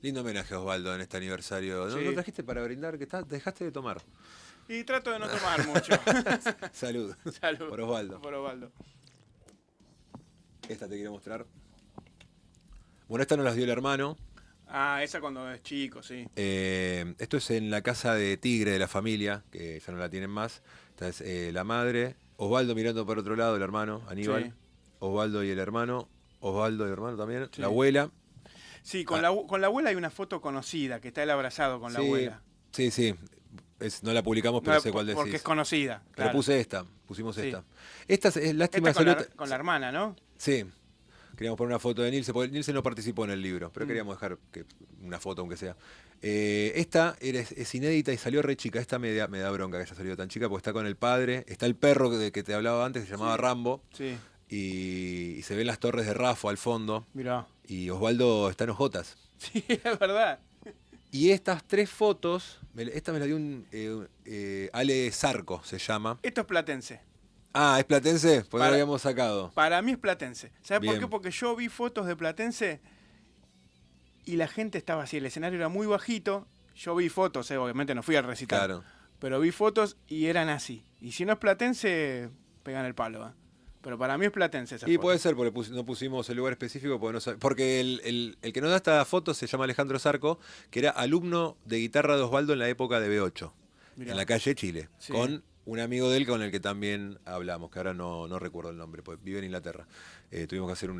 Lindo homenaje a Osvaldo en este aniversario. ¿No Sí. trajiste para brindar? Dejaste de tomar. Y trato de no tomar mucho. Salud. Salud. Por Osvaldo. Por Osvaldo. Esta te quiero mostrar. Bueno, esta nos las dio el hermano. Ah, esa cuando es chico, sí. Esto es en la casa de Tigre de la familia, que ya no la tienen más. Esta es la madre. Osvaldo mirando por otro lado, el hermano, Aníbal. Sí. Osvaldo y el hermano. Osvaldo y el hermano también. Sí. La abuela. Sí, Ah, con la abuela hay una foto conocida, que está él abrazado con la abuela. sí. No la publicamos, No, pero sé cuál decís. porque es conocida, Pero claro. pusimos Sí. esta. Esta es lástima Esta salió. con la hermana, ¿no? Sí. Queríamos poner una foto de Nilce, porque Nilce no participó en el libro, pero queríamos dejar una foto aunque sea. Esta es inédita y salió re chica. Esta me da bronca que haya salido tan chica, porque está con el padre. Está el perro de que te hablaba antes, que se llamaba Rambo. Sí. Y se ven las torres de Rafo al fondo. Mirá. Y Osvaldo está en hojotas. Sí, es verdad. Y estas 3 fotos, esta me la dio Ale Zarco, se llama. Esto es platense. Ah, ¿es platense? Pues no Para- lo habíamos sacado. Para mí es platense. ¿Sabes por Bien. qué? Porque yo vi fotos de platense y la gente estaba así, el escenario era muy bajito. Yo vi fotos, obviamente no fui al recital. Claro. Pero vi fotos y eran así. Y si no es platense, pegan el palo. Pero para mí es platense esa Y foto. puede ser, porque no pusimos el lugar específico, porque el que nos da esta foto se llama Alejandro Zarco, que era alumno de guitarra de Osvaldo en la época de B8, Mirá. en la calle Chile, Sí. con un amigo de él con el que también hablamos, que ahora no recuerdo el nombre, pues vive en Inglaterra. Tuvimos que hacer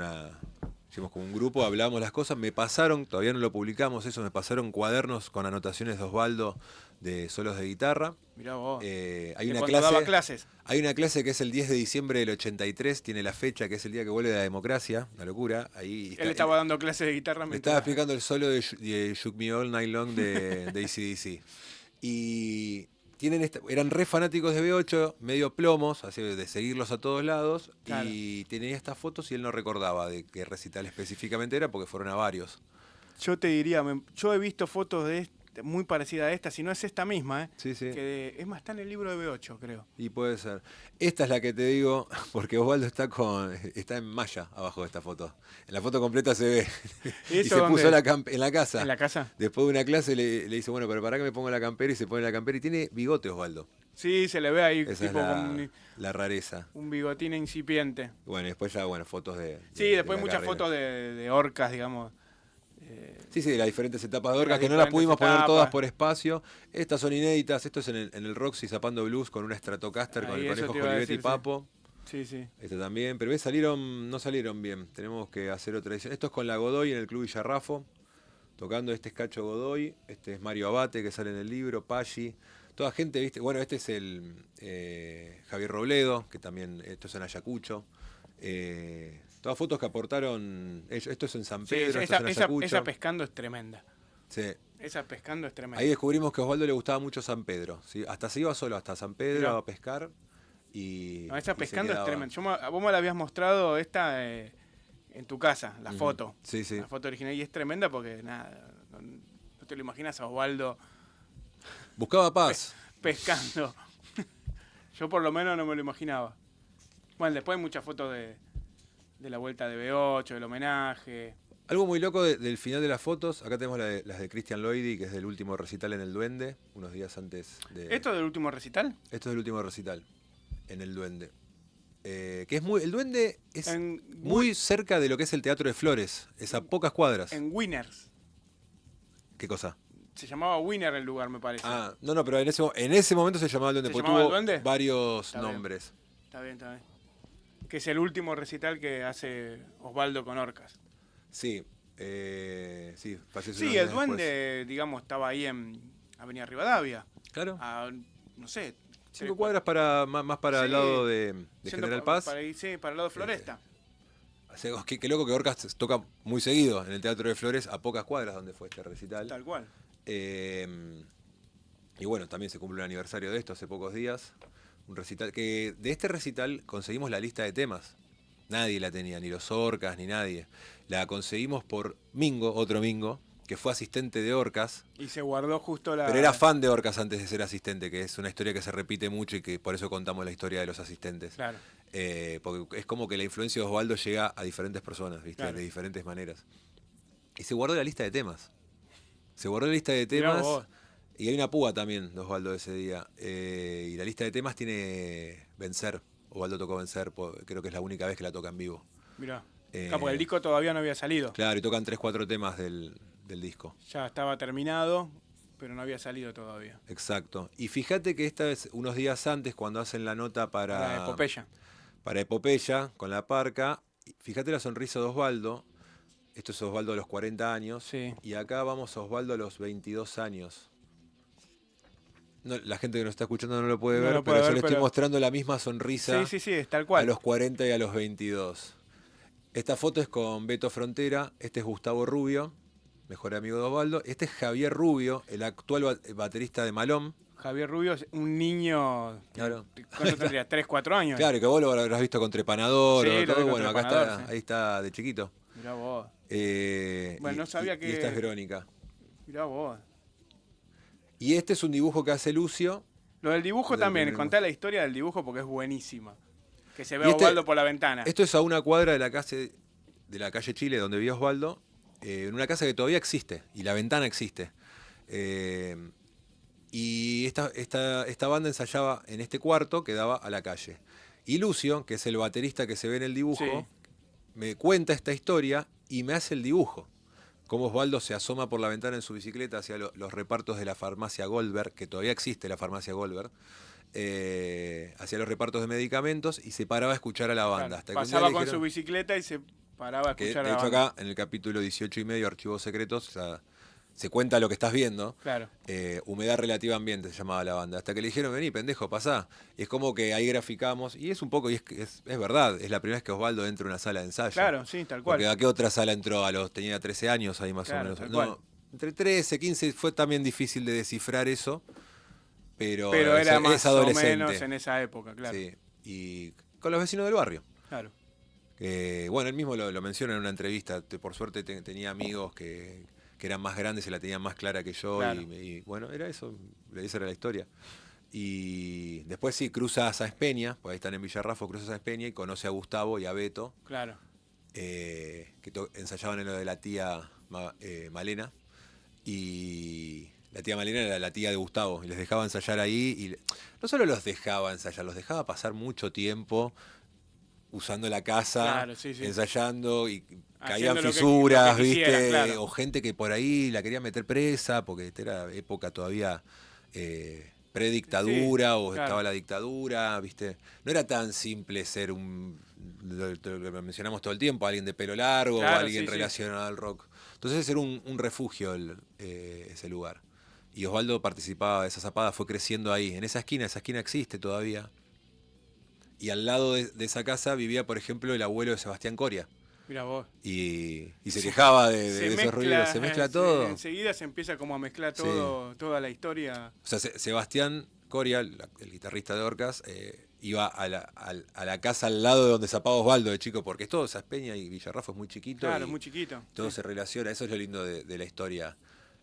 hicimos como un grupo, hablamos las cosas, me pasaron, todavía no lo publicamos eso, me pasaron cuadernos con anotaciones de Osvaldo de solos de guitarra. Mirá vos. Hay De una cuando daba clases. Hay una clase que es el 10 de diciembre del 83, tiene la fecha que es el día que vuelve la democracia, una locura. Ahí Él estaba dando clases de guitarra me mientras... estaba explicando el solo de Shook Me All Night Long de AC/DC. Y eran re fanáticos de B8, medio plomos, así de seguirlos a todos lados. Claro. Y tenía estas fotos y él no recordaba de qué recital específicamente era porque fueron a varios. Yo te diría, yo he visto fotos de muy parecida a esta, si no es esta misma, Sí, sí. que es más, está en el libro de B8, creo. Y puede ser. Esta es la que te digo, porque Osvaldo está en malla abajo de esta foto. En la foto completa se ve. Y ¿Esto se dónde puso es? en la casa. ¿En la casa? Después de una clase le dice, bueno, pero para que me ponga la campera y se pone la campera y tiene bigote Osvaldo. Sí, se le ve ahí Esa tipo es con la rareza. un bigotín incipiente. Bueno, y después ya, fotos de... Sí, de después la muchas carrera. fotos de orcas, digamos. Sí, de las diferentes etapas de Orcas, Las que no las diferentes pudimos poner etapas. todas por espacio. Estas son inéditas, esto es en el Roxy Zapando Blues con una Stratocaster con Ahí, el eso conejo te iba a Jolivetti y decir, sí. Papo. Sí, sí. Este también, pero no salieron bien. Tenemos que hacer otra edición. Esto es con la Godoy en el Club Villarrafo, tocando este es Cacho Godoy, este es Mario Abate que sale en el libro, Paggi, toda gente, ¿viste? Bueno, este es el Javier Robledo, que también, esto es en Ayacucho. Todas fotos que aportaron ellos. Esto es en San Sí, Pedro, esto es en Ayacucho. esa pescando es tremenda. Sí. Esa pescando es tremenda. Ahí descubrimos que a Osvaldo le gustaba mucho San Pedro. ¿Sí? Hasta se iba solo hasta San Pedro Mirá. a pescar. Y, No, esa y se pescando es quedaba. tremenda. Vos me la habías mostrado esta en tu casa, la foto. Sí, sí. La foto original. Y es tremenda porque, nada, no te lo imaginas a Osvaldo Buscaba paz. pescando. Yo por lo menos no me lo imaginaba. Bueno, después hay muchas fotos de la vuelta de B8, del homenaje. Algo muy loco del final de las fotos. Acá tenemos las de Christian Loidy, que es del último recital en el Duende, unos días antes de... ¿Esto del último recital? Esto es el último recital en el Duende. Que es el Duende es En muy cerca de lo que es el Teatro de Flores. Es a pocas cuadras. En Winners. ¿Qué cosa? Se llamaba Winner el lugar, me parece. Ah, no, pero en ese momento se llamaba el Duende, ¿Se porque llamaba tuvo el Duende? varios Está bien. nombres. Está bien, está bien. Que es el último recital que hace Osvaldo con Orcas. Sí, falleció Sí, unos el días Duende, digamos, estaba ahí en Avenida Rivadavia. después. Claro. A, no sé. 5 cuadras más para el Sí, lado de yendo General Paz. Para el lado de Floresta. O sea, qué loco que Orcas toca muy seguido en el Teatro de Flores, a pocas cuadras donde fue este recital. Tal cual. Y bueno, también se cumple un aniversario de esto hace pocos días. Un recital que de este recital conseguimos la lista de temas. Nadie la tenía, ni los Orcas, ni nadie. La conseguimos por Mingo, otro Mingo, que fue asistente de Orcas. Y se guardó justo la... Pero era fan de Orcas antes de ser asistente, que es una historia que se repite mucho y que por eso contamos la historia de los asistentes. Claro. Porque es como que la influencia de Osvaldo llega a diferentes personas, ¿viste? Claro. De diferentes maneras. Y se guardó la lista de temas. Se guardó la lista de Mirá temas. vos. Y hay una púa también de Osvaldo ese día. Y la lista de temas tiene Vencer. Osvaldo tocó Vencer, creo que es la única vez que la toca en vivo. Mirá. Claro, porque el disco todavía no había salido. Claro, y tocan 3-4 temas del disco. Ya estaba terminado, pero no había salido todavía. Exacto. Y fíjate que esta vez, unos días antes, cuando hacen la nota La epopeya. para Epopeya, con la parca, fíjate la sonrisa de Osvaldo. Esto es Osvaldo a los 40 años. Sí. Y acá vamos a Osvaldo a los 22 años. No, la gente que nos está escuchando no lo puede ver, pero yo le estoy mostrando la misma sonrisa. Sí, es tal cual. A los 40 y a los 22. Esta foto es con Beto Frontera, este es Gustavo Rubio, mejor amigo de Osvaldo. Este es Javier Rubio, el actual baterista de Malón. Javier Rubio es un niño, claro. ¿Cuánto tendría? 3, 4 años. Claro, que vos lo habrás visto con Trepanador sí, o todo. Bueno, acá está, sí. ahí está de chiquito. Mirá vos. Bueno, no sabía que... Y esta es Verónica. Mirá vos. Y este es un dibujo que hace Lucio. Lo del dibujo también, contá la historia del dibujo porque es buenísima. Que se ve a Osvaldo por la ventana. Esto es a una cuadra de la calle Chile, donde vive Osvaldo, en una casa que todavía existe, y la ventana existe. Y esta banda ensayaba en este cuarto que daba a la calle. Y Lucio, que es el baterista que se ve en el dibujo, sí, me cuenta esta historia y me hace el dibujo. Cómo Osvaldo se asoma por la ventana en su bicicleta hacia los repartos de la farmacia Goldberg, que todavía existe la farmacia Goldberg, hacia los repartos de medicamentos y se paraba a escuchar a la banda. claro, Hasta pasaba con su bicicleta y se paraba a escuchar a la banda. De hecho acá, en el capítulo 18,5, Archivos Secretos, se cuenta lo que estás viendo. Claro. Humedad Relativa Ambiente se llamaba la banda. Hasta que le dijeron, vení, pendejo, pasá. Y es como que ahí graficamos, y es un poco, y es verdad, es la primera vez que Osvaldo entra a una sala de ensayo. Claro, sí, tal cual. Porque ¿a qué otra sala entró? Tenía 13 años ahí más o menos. No, entre 13, 15, fue también difícil de descifrar eso. Pero era más es adolescente. o menos en esa época, claro. Sí, y con los vecinos del barrio. Claro. Bueno, él mismo lo menciona en una entrevista. Por suerte tenía amigos que eran más grandes, se la tenían más clara que yo. Claro. Y bueno, era eso. Esa era la historia. Y después sí, cruza a Sáenz Peña, porque ahí están en Villarrafo, cruza a Sáenz Peña y conoce a Gustavo y a Beto. Claro. Que ensayaban en lo de la tía Malena. Y la tía Malena era la tía de Gustavo. Y les dejaba ensayar ahí. Y no solo los dejaba ensayar, los dejaba pasar mucho tiempo usando la casa, claro, sí. ensayando y haciendo caían fisuras, lo que quisiera, ¿viste? Claro. O gente que por ahí la quería meter presa, porque era época todavía predictadura, o claro. estaba la dictadura, ¿viste? No era tan simple ser lo mencionamos todo el tiempo, alguien de pelo largo, o alguien relacionado al rock. Entonces era un refugio ese lugar. Y Osvaldo participaba de esa zapada, fue creciendo ahí. En esa esquina existe todavía. Y al lado de esa casa vivía, por ejemplo, el abuelo de Sebastián Coria. Mira vos. Y se quejaba de esos ruidos. Se mezcla todo. Enseguida se empieza como a mezclar todo, toda la historia. O sea, Sebastián Coria, el guitarrista de Orcas, iba a la casa al lado de donde zapaba Osvaldo de chico, porque es todo Sáenz Peña y Villarrafo es muy chiquito. Claro, muy chiquito. Todo se relaciona, eso es lo lindo de la historia.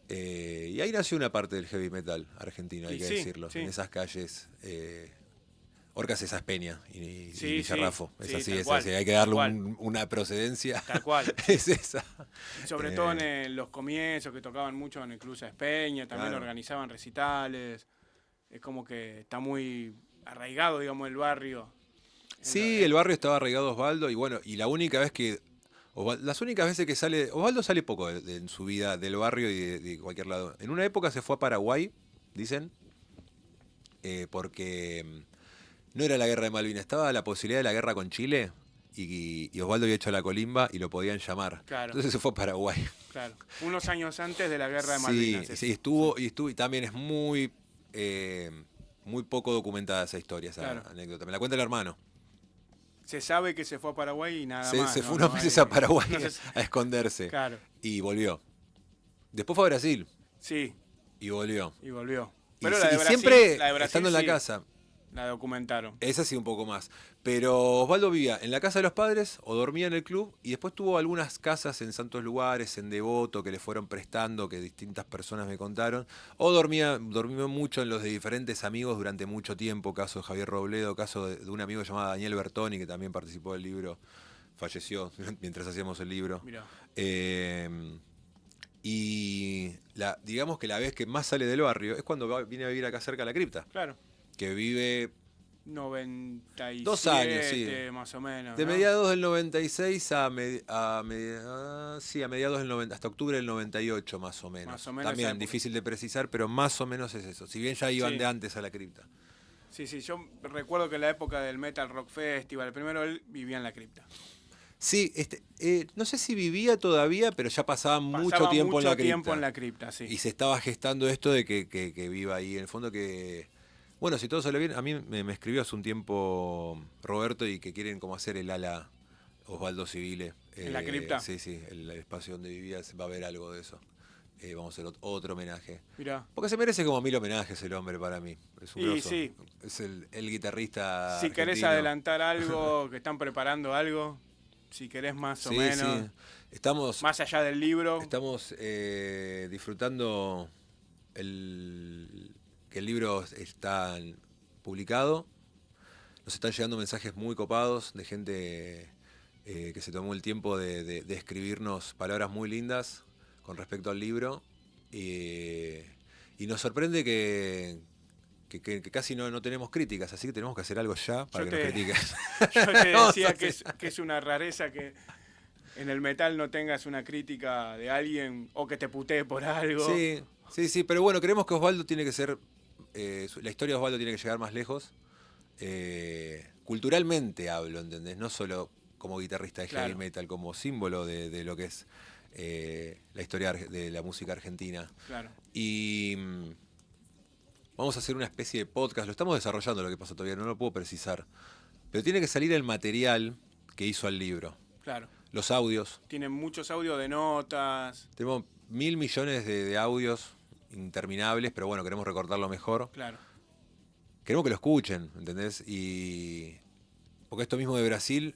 Y ahí nació una parte del heavy metal argentino, hay que decirlo. En esas calles. Orcas es Sáenz Peña y Villarrafo. Es así, hay que darle una procedencia. Tal cual. Es esa. Sobre todo en los comienzos, que tocaban mucho en el Club Sáenz Peña, también organizaban recitales. Es como que está muy arraigado, digamos, el barrio. Sí, el barrio estaba arraigado Osvaldo, y bueno, y las únicas veces que sale, Osvaldo sale poco en su vida del barrio y de cualquier lado. En una época se fue a Paraguay, dicen, porque no era la guerra de Malvinas, estaba la posibilidad de la guerra con Chile, y Osvaldo había hecho la colimba y lo podían llamar. Claro. Entonces se fue a Paraguay. Claro, unos años antes de la guerra de Malvinas. Sí, estuvo, y también es muy poco documentada esa historia, esa anécdota. Me la cuenta el hermano. Se sabe que se fue a Paraguay y nada Se, más. se ¿no? fue unos No meses hay- a Paraguay no se- a esconderse. Claro, Y volvió. Después fue a Brasil sí, y volvió. y volvió. Y, Pero y siempre La de Brasil estando en la sí, casa. la documentaron. Esa sí un poco más. Pero Osvaldo vivía en la casa de los padres o dormía en el club y después tuvo algunas casas en santos lugares, en Devoto, que le fueron prestando, que distintas personas me contaron. O dormía mucho en los de diferentes amigos durante mucho tiempo, caso de Javier Robledo, caso de un amigo llamado Daniel Bertoni, que también participó del libro, falleció mientras hacíamos el libro. Mirá, Eh, y digamos que la vez que más sale del barrio es cuando viene a vivir acá cerca de la cripta, claro. que vive 97, 2 años, sí. más o menos. de ¿no? mediados del 96 sí, a mediados del 90, hasta octubre del 98 más o menos. Más o menos esa También época. difícil de precisar, pero más o menos es eso. Si bien ya iban Sí. de antes a la cripta. Sí, yo recuerdo que en la época del Metal Rock Festival, primero él vivía en la cripta. Sí, no sé si vivía todavía, pero ya pasaba mucho tiempo en la cripta. tiempo en la cripta, sí. Y se estaba gestando esto de que viva ahí. En el fondo que... Bueno, si todo sale bien, a mí me escribió hace un tiempo Roberto y que quieren como hacer el ala Osvaldo Civile. ¿En la cripta? Sí, el espacio donde vivía, va a haber algo de eso. Vamos a hacer otro homenaje. Mirá. Porque se merece como 1000 homenajes el hombre para mí. Es un Y grosso. sí. Es el guitarrista Si querés argentino. adelantar algo, que están preparando algo, si querés más o Sí, menos, sí. Estamos más allá del libro. Estamos disfrutando que el libro está publicado. Nos están llegando mensajes muy copados de gente que se tomó el tiempo de escribirnos palabras muy lindas con respecto al libro. Y nos sorprende que casi no tenemos críticas, así que tenemos que hacer algo ya para Yo que nos critiquen. Yo te Vamos decía a que hacer- es una rareza que en el metal no tengas una crítica de alguien o que te putee por algo. Sí, pero bueno, creemos que Osvaldo tiene que ser, la historia de Osvaldo tiene que llegar más lejos. Culturalmente hablo, ¿entendés? No solo como guitarrista de heavy Claro. metal, como símbolo de lo que es la historia de la música argentina. Claro. Y vamos a hacer una especie de podcast, lo estamos desarrollando, lo que pasa todavía, no lo puedo precisar. Pero tiene que salir el material que hizo al libro. Claro. Los audios. Tienen muchos audios de notas. Tenemos 1000 millones de audios interminables, pero bueno, queremos recordarlo mejor. Claro. Queremos que lo escuchen, ¿entendés? Porque esto mismo de Brasil,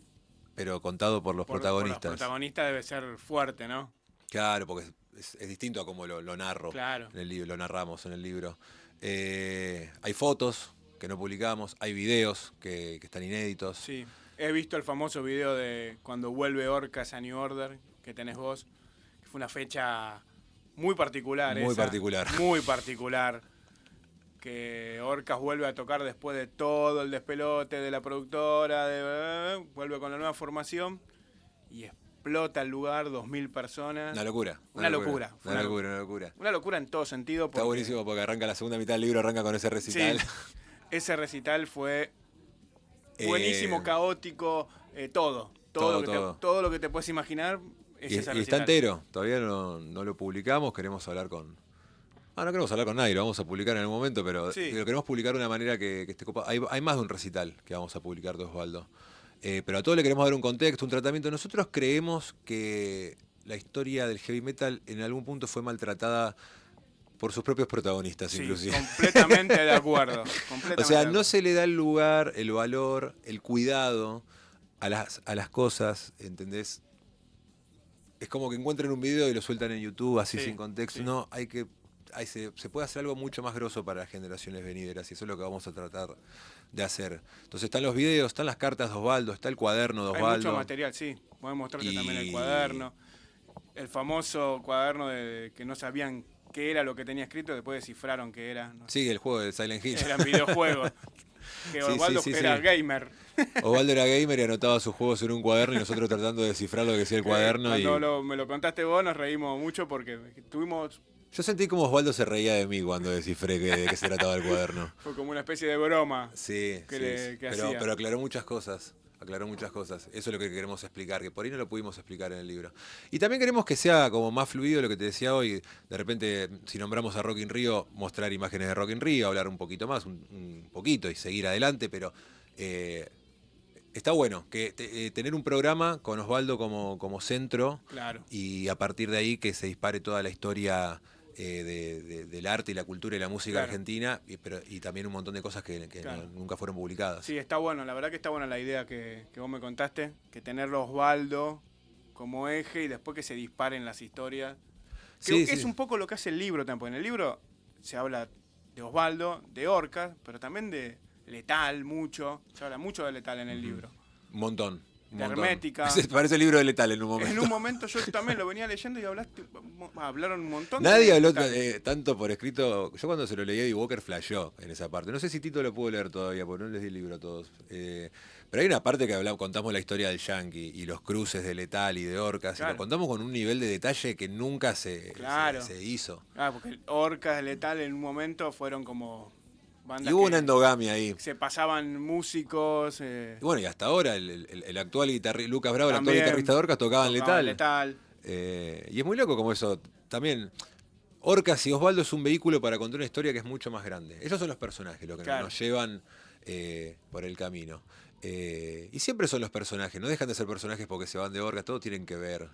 pero contado por los Por protagonistas. los protagonistas debe ser fuerte, ¿no? Claro, porque es distinto a como lo narro Claro. en el libro, lo narramos en el libro. Hay fotos que no publicamos, hay videos que están inéditos. Sí. He visto el famoso video de cuando vuelve Orcas a New Order, que tenés vos, que fue una fecha muy particular. Muy particular. Muy particular. Que Orcas vuelve a tocar después de todo el despelote de la productora, vuelve con la nueva formación y explota el lugar, 2000 personas. Una locura. Una locura. Una locura. Una locura en todo sentido. Está buenísimo porque arranca la segunda mitad del libro, arranca con ese recital. Sí, ese recital fue buenísimo, caótico, todo. Todo lo que te puedes imaginar es Y ese está recital. entero, todavía no lo publicamos, queremos hablar con... no queremos hablar con nadie, lo vamos a publicar en algún momento, pero Sí. lo queremos publicar de una manera que esté copada. Hay más de un recital que vamos a publicar de Osvaldo. Pero a todos le queremos dar un contexto, un tratamiento. Nosotros creemos que la historia del heavy metal en algún punto fue maltratada por sus propios protagonistas, Sí, inclusive. completamente de acuerdo. O sea, no se le da el lugar, el valor, el cuidado a las cosas, ¿entendés? Es como que encuentran un video y lo sueltan en YouTube así Sí, sin contexto. sí. No, se puede hacer algo mucho más grosso para las generaciones venideras y eso es lo que vamos a tratar de hacer. Entonces están los videos, están las cartas de Osvaldo, está el cuaderno de Hay Osvaldo. mucho material, sí. Podemos mostrarte Y- también el cuaderno. El famoso cuaderno de que no sabían qué era lo que tenía escrito, después descifraron qué era. No sé. Sí, el juego de Silent Hill. Eran videojuegos. Que Sí, Osvaldo sí, era sí. gamer. Osvaldo era gamer y anotaba sus juegos en un cuaderno y nosotros tratando de descifrar lo que decía el cuaderno. Y Cuando me lo contaste vos, nos reímos mucho porque tuvimos. yo sentí como Osvaldo se reía de mí cuando descifré de qué se trataba el cuaderno. Fue como una especie de broma. Sí, que sí, le- sí. que Pero hacía. aclaró muchas cosas. Eso es lo que queremos explicar, que por ahí no lo pudimos explicar en el libro. Y también queremos que sea como más fluido lo que te decía hoy. De repente, si nombramos a Rock in Rio, mostrar imágenes de Rock in Rio, hablar un poquito más, un poquito y seguir adelante, pero está bueno que tener un programa con Osvaldo como centro Claro. y a partir de ahí que se dispare toda la historia del arte y la cultura y la música Claro. argentina y también un montón de cosas que Claro. nunca fueron publicadas. Sí, está bueno, la verdad que está buena la idea que vos me contaste, que tenerlo Osvaldo como eje y después que se disparen las historias. Creo Sí, que es sí. un poco lo que hace el libro también. En el libro se habla de Osvaldo, de Orcas, pero también de Letal mucho. Se habla mucho de Letal en el libro. Un montón. Un De montón. Hermética. Parece el libro de Letal en un momento. En un momento yo también lo venía leyendo y hablaron un montón Nadie de habló Letal. tanto por escrito. Yo cuando se lo leí a Eddie Walker flasheó en esa parte. No sé si Tito lo pudo leer todavía, porque no les di el libro a todos. Pero hay una parte que contamos la historia del Yankee y los cruces de Letal y de Orcas. Claro. Y lo contamos con un nivel de detalle que nunca se hizo. Porque Orcas, Letal en un momento fueron como bandas Y hubo que una endogamia ahí. se pasaban músicos. Y bueno, y hasta ahora el actual guitarrista, Lucas Bravo, el actual También guitarrista de Orcas, tocaba en Letal. Letal. Y es muy loco como eso también. Orcas y Osvaldo es un vehículo para contar una historia que es mucho más grande. Ellos son los personajes, lo que Claro. nos llevan por el camino. Y siempre son los personajes, no dejan de ser personajes porque se van de Orcas, todos tienen que ver.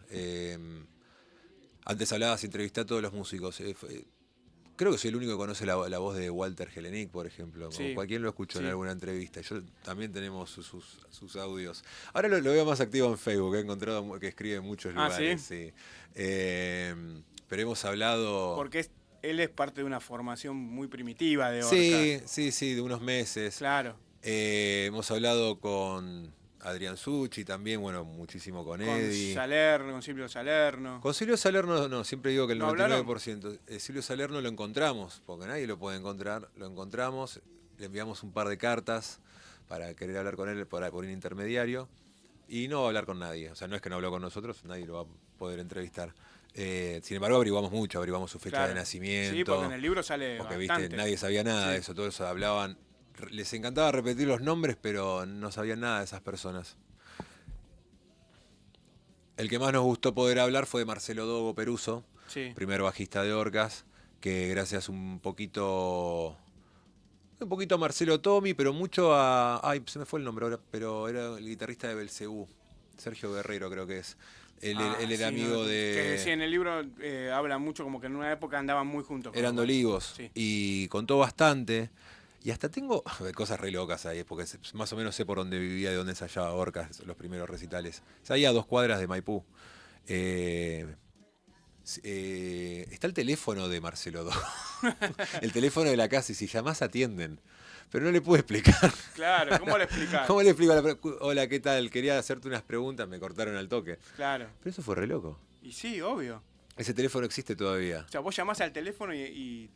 Antes hablabas, entrevisté a todos los músicos. Creo que soy el único que conoce la voz de Walter Hellenic, por ejemplo. Sí, Cualquiera lo escuchó sí. en alguna entrevista. Yo también tenemos sus audios. Ahora lo veo más activo en Facebook, he encontrado que escribe en muchos lugares. ¿sí? Sí. Pero hemos hablado... Porque él es parte de una formación muy primitiva de Orcas. Sí, de unos meses. Claro. Hemos hablado con Adrián Succi también, bueno, muchísimo con Eddie. Con Silvio Salerno. Con Silvio Salerno no, siempre digo que el ¿No 99%. Silvio Salerno lo encontramos, porque nadie lo puede encontrar, lo encontramos, le enviamos un par de cartas para querer hablar con él por un intermediario, y no va a hablar con nadie, o sea, no es que no habló con nosotros, nadie lo va a poder entrevistar. Sin embargo, averiguamos mucho, averiguamos su fecha de nacimiento. Sí, porque en el libro sale porque, bastante. viste, nadie sabía nada de eso, todos eso hablaban, les encantaba repetir los nombres, pero no sabían nada de esas personas. El que más nos gustó poder hablar fue de Marcelo Dogo Peruso, primer bajista de Orcas, que gracias un poquito a Marcelo Tommy, pero mucho a... Ay, se me fue el nombre ahora, pero era el guitarrista de Belcebú, Sergio Guerrero creo que es. Él era amigo de... Que sí, en el libro habla mucho como que en una época andaban muy juntos. Eran de Olivos, sí. Y contó bastante. Y hasta tengo cosas re locas ahí, porque más o menos sé por dónde vivía, de dónde ensayaba Orcas, los primeros recitales. Es ahí a 2 cuadras de Maipú. Está el teléfono de Marcelo Dogo. El teléfono de la casa, y si llamás atienden. Pero no le pude explicar. Claro, ¿cómo le explicás? ¿Cómo le explico? Hola, ¿qué tal? Quería hacerte unas preguntas, me cortaron al toque. Claro. Pero eso fue re loco. Y sí, obvio. Ese teléfono existe todavía. O sea, vos llamás al teléfono y...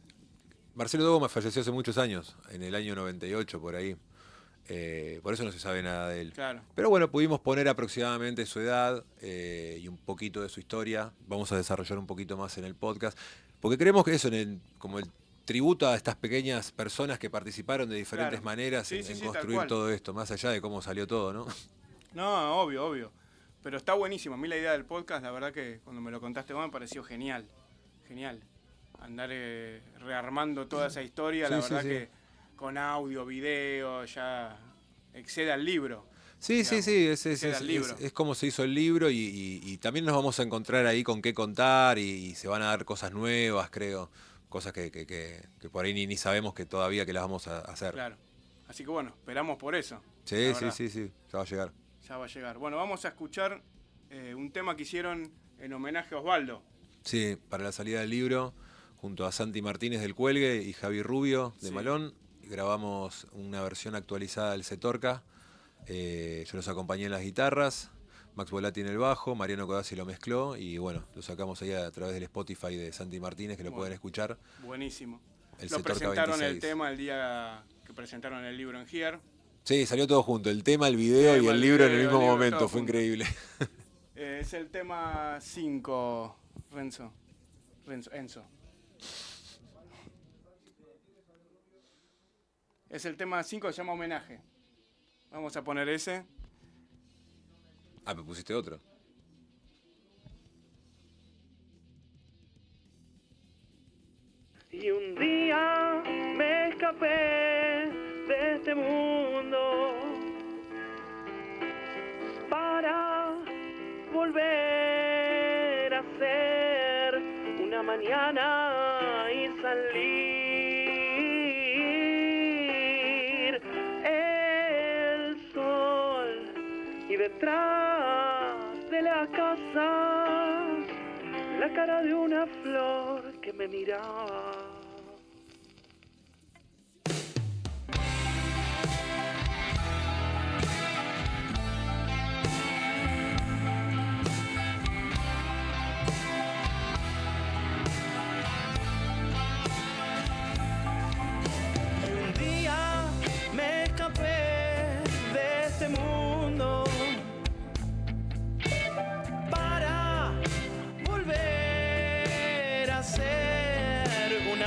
Marcelo Dogo falleció hace muchos años, en el año 98, por ahí. Por eso no se sabe nada de él. Claro. Pero bueno, pudimos poner aproximadamente su edad y un poquito de su historia. Vamos a desarrollar un poquito más en el podcast. Porque creemos que eso, como el tributo a estas pequeñas personas que participaron de diferentes maneras en construir todo esto, más allá de cómo salió todo, ¿no? No, obvio. Pero está buenísimo. A mí la idea del podcast, la verdad que cuando me lo contaste vos me pareció genial. Genial. Andar rearmando toda esa historia, la verdad que con audio, video, ya excede al libro. Sí, es como se hizo el libro y también nos vamos a encontrar ahí con qué contar y se van a dar cosas nuevas, creo. Cosas que por ahí ni sabemos que todavía que las vamos a hacer. Claro. Así que bueno, esperamos por eso. Sí, ya va a llegar. Ya va a llegar. Bueno, vamos a escuchar un tema que hicieron en homenaje a Osvaldo. Sí, para la salida del libro, junto a Santi Martínez del Cuelgue y Javi Rubio de Malón, grabamos una versión actualizada del Cetorca. Yo los acompañé en las guitarras, Max Volati en el bajo, Mariano Codazzi lo mezcló y bueno, lo sacamos ahí a través del Spotify de Santi Martínez, que lo pueden escuchar. Buenísimo. Lo presentaron 26. El tema el día que presentaron el libro en Here. Sí, salió todo junto, el tema, el video y el libro en el mismo momento, fue increíble. Es el tema 5, Enzo. Es el tema 5, se llama Homenaje. Vamos a poner ese. Ah, me pusiste otro. Y un día me escapé de este mundo volver a ser una mañana y salir el sol y detrás de la casa la cara de una flor que me miraba.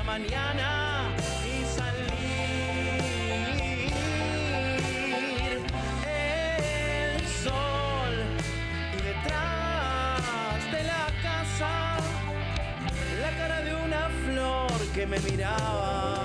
Mañana y salir el sol y detrás de la casa la cara de una flor que me miraba.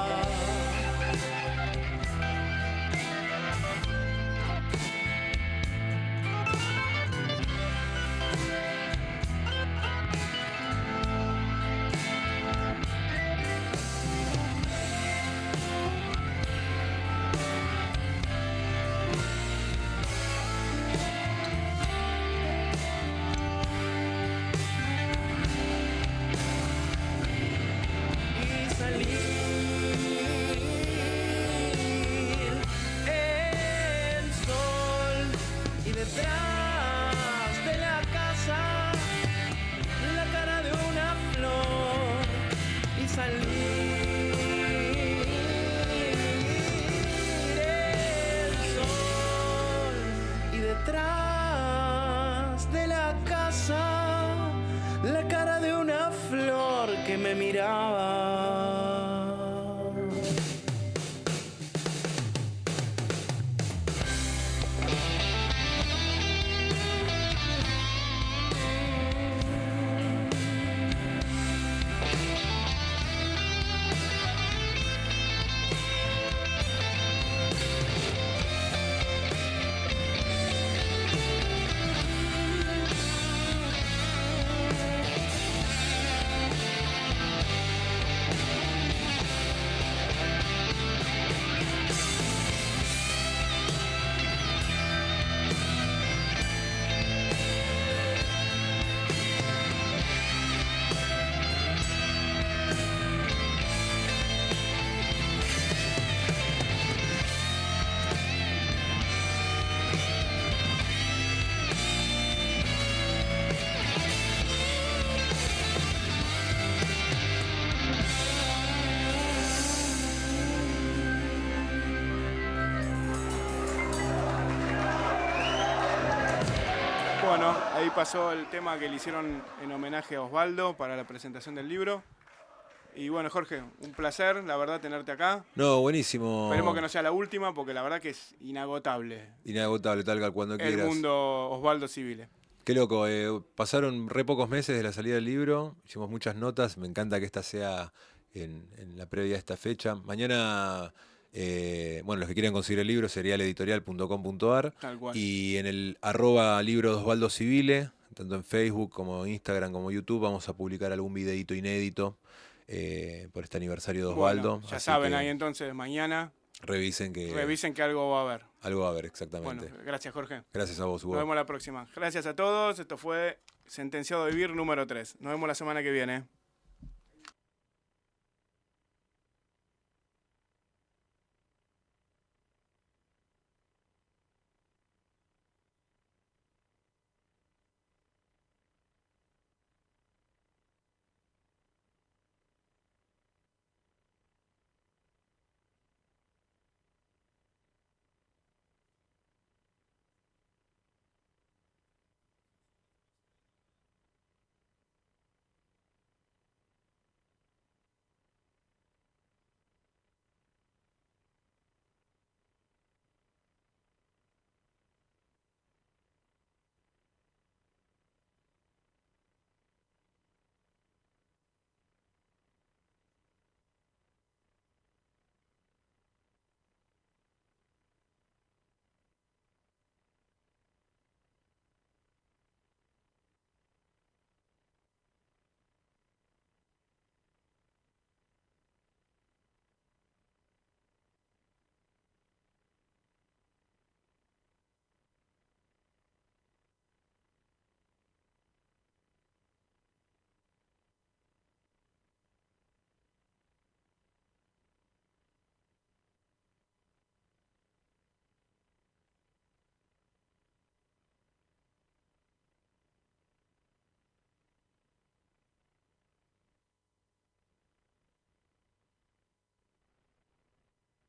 Detrás de la casa, la cara de una flor que me miraba. Bueno, ahí pasó el tema que le hicieron en homenaje a Osvaldo para la presentación del libro. Y bueno, Jorge, un placer, la verdad, tenerte acá. No, buenísimo. Esperemos que no sea la última, porque la verdad que es inagotable. Inagotable, tal cual, cuando quieras. El mundo Osvaldo Civile. Qué loco, pasaron re pocos meses de la salida del libro, hicimos muchas notas, me encanta que esta sea en la previa de esta fecha. Mañana, bueno, los que quieran conseguir el libro, serialeditorial.com.ar y en el @libro de Osvaldo Civile, tanto en Facebook como Instagram como YouTube, vamos a publicar algún videíto inédito por este aniversario de Osvaldo. Bueno, ya saben, ahí entonces mañana revisen que algo va a haber. Algo va a haber, exactamente. Bueno, gracias, Jorge. Gracias a vos, Hugo. Nos vemos la próxima. Gracias a todos. Esto fue Sentenciado a Vivir número 3. Nos vemos la semana que viene.